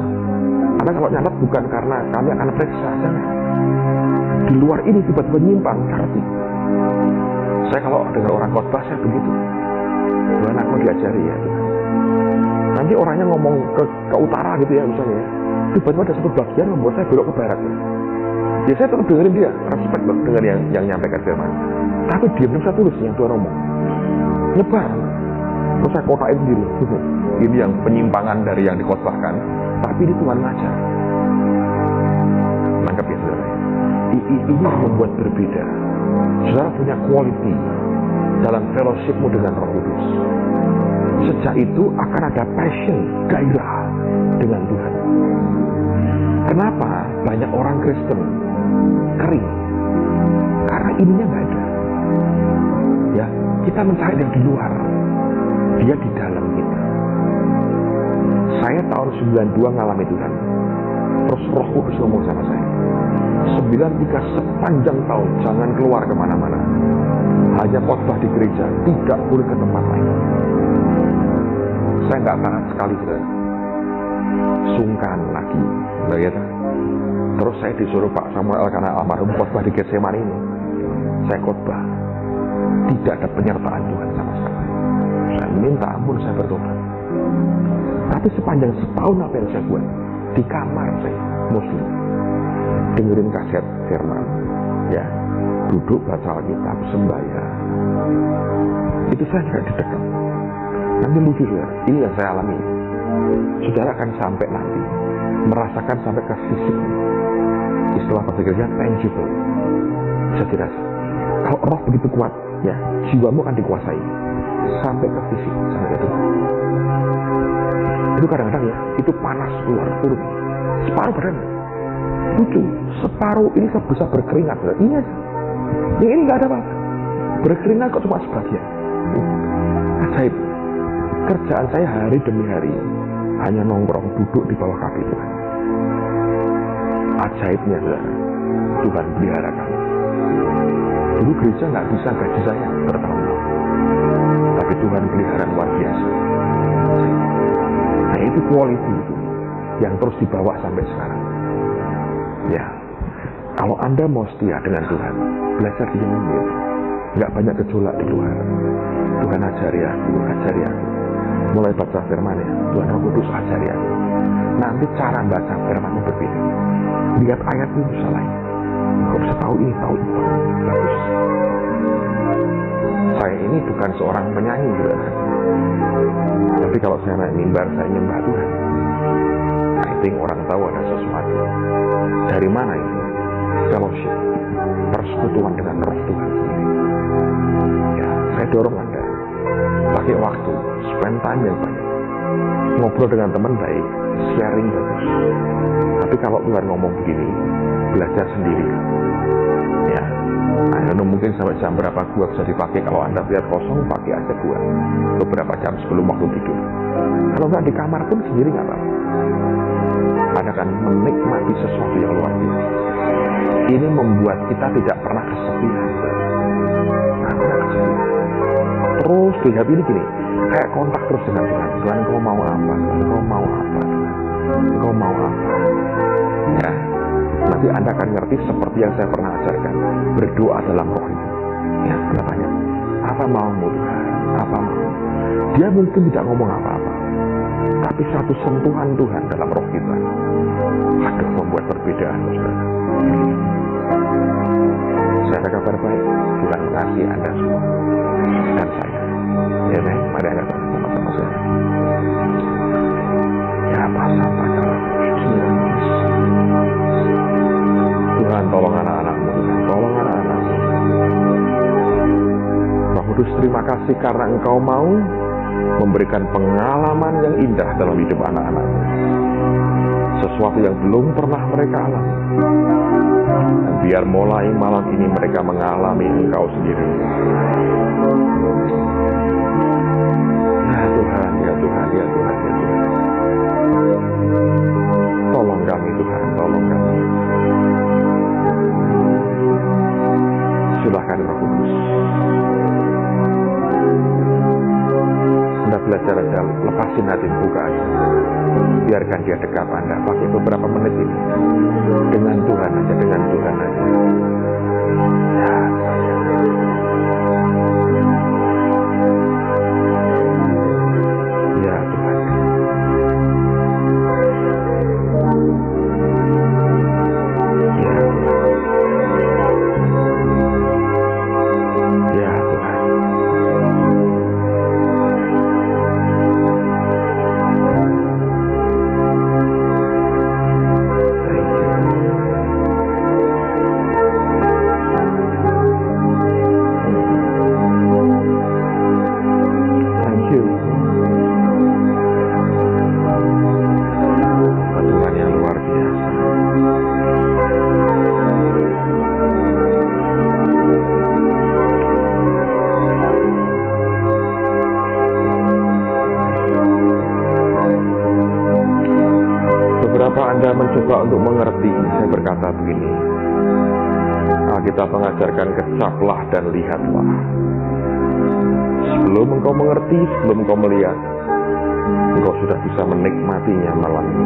Anda kalau nyalet bukan karena kami akan periksa, jangan. Di luar ini tiba-tiba nyimpang, ngerti. Saya kalau dengar orang khotbah saya begitu. Tuhan, aku diajari ya Tuhan. Nanti orangnya ngomong ke utara gitu ya misalnya ya. Tiba-tiba ada satu bagian membuat saya belok ke barat. Ya saya tetap dengerin dia, respect loh dengar yang nyampaikan firman. Tapi diam saya tulis yang Tuhan ngomong. Nyebar. Terus saya kotain sendiri. Ini yang penyimpangan dari yang dikhotbahkan. Tapi ini Tuhan ngajar. Nangkep ya saudara. Ini yang membuat berbeda. Saudara punya quality dalam fellowshipmu dengan Roh Kudus. Sejak itu akan ada passion, gairah dengan Tuhan. Kenapa banyak orang Kristen kering? Karena ininya nggak ada. Ya, kita mencari yang di luar, dia di dalam kita. Saya tahun 92 ngalami Tuhan. Terus Roh Kudus ngomong sama saya, 93 sepanjang tahun jangan keluar kemana-mana, hanya khotbah di gereja, tidak boleh ke tempat lain. Saya nggak tahan sekali sudah, sungkan lagi, lihat. Terus saya disuruh Pak Samuel karena almarhum khotbah di Getsemani ini. Saya khotbah tidak ada penyertaan Tuhan sama sekali. Saya minta ampun, saya bertobat. Tapi sepanjang setahun apa yang saya buat, di kamar saya Muslim, dengerin kaset firman, ya, duduk baca Alkitab, sembahyang, itu saya juga didekat. Nanti lucu saudara, ini yang saya alami. Saudara akan sampai nanti merasakan sampai ke fisik. Istilah berpikirnya tangible, bisa dirasa. Kalau roh begitu kuat, ya, jiwamu akan dikuasai sampai ke fisik, sampai ke tubuh. Itu kadang-kadang ya, itu panas keluar turun separuh badan. Lucu, separuh ini bisa berkeringat. Ini aja, yang ini nggak ada apa-apa. Berkeringat kok cuma sebagian. Ajaib. Kerjaan saya hari demi hari hanya nongkrong, duduk di bawah kaki Tuhan. Ajaibnya, saudara, Tuhan pelihara kami. Dulu gereja nggak bisa gaji saya bertahun-tahun, tapi Tuhan pelihara luar biasa. Nah, itu quality itu yang terus dibawa sampai sekarang. Ya, kalau Anda mau setia dengan Tuhan, belajar diam-diam, nggak banyak gejolak di luar. Tuhan ajari aku. Mulai baca firman-Nya, Tuhan Roh Kudus ajari aku. Nanti cara baca firman-Nya berbeda. Lihat ayat itu salah. Kau bisa tahu ini, tahu itu. Bagus. Saya ini bukan seorang penyanyi, saudara. Tapi kalau saya naik mimbar, saya nyembah Tuhan. I think orang tahu ada sesuatu. Dari mana itu? Fellowship, persekutuan dengan Roh Tuhan sendiri. Ya, saya dorong Anda pakai waktu, spend time yang banyak, ngobrol dengan teman baik, sharing bagus. Tapi kalau Tuhan ngomong begini, belajar sendiri. Ya, mungkin sampai jam berapa gua bisa dipakai. Kalau Anda lihat kosong, pakai aja gua beberapa jam sebelum waktu tidur. Kalau nggak di kamar pun sendiri nggak apa-apa. Anda akan menikmati sesuatu yang luar biasa. Ini membuat kita tidak pernah kesepian. Nggak pernah kesepian. Terus lihat ini gini, kayak kontak terus dengan Tuhan. Tuhan, Engkau mau apa? Engkau mau apa? Engkau mau apa? Ya, nanti Anda akan ngerti seperti yang saya pernah ajarkan, berdoa dalam roh itu. Ya, Anda tanya, apa maumu Tuhan? Apa mau? Dia mungkin tidak ngomong apa-apa, tapi satu sentuhan Tuhan dalam roh kita, aduh, membuat perbedaan, saudara. Saya ada kabar baik, Tuhan mengasihi Anda semua dan saya. Ya, mari Anda sama-sama saya. Ya, apa-apa kalau Tuhan, tolong anak-anakmu, tolong anak-anakmu. Roh Kudus, terima kasih karena Engkau mau memberikan pengalaman yang indah dalam hidup anak-anakmu. Sesuatu yang belum pernah mereka alami. Dan biar mulai malam ini mereka mengalami Engkau sendiri. Ya Tuhan, ya Tuhan, ya Tuhan, ya Tuhan. Tolong kami Tuhan, tolong kami. Silakan Roh Kudus. Anda belajar aja, lepasin hati, buka aja. Biarkan dia dekat Anda, pakai beberapa menit ini. Dengan Tuhan aja, dengan Tuhan aja. Ya, ya Tuhan. Ya Tuhan. Ya Tuhan. Anda mencoba untuk mengerti, saya berkata begini, Alkitab mengajarkan kecaplah dan lihatlah. Sebelum engkau mengerti, sebelum engkau melihat, engkau sudah bisa menikmatinya malam ini.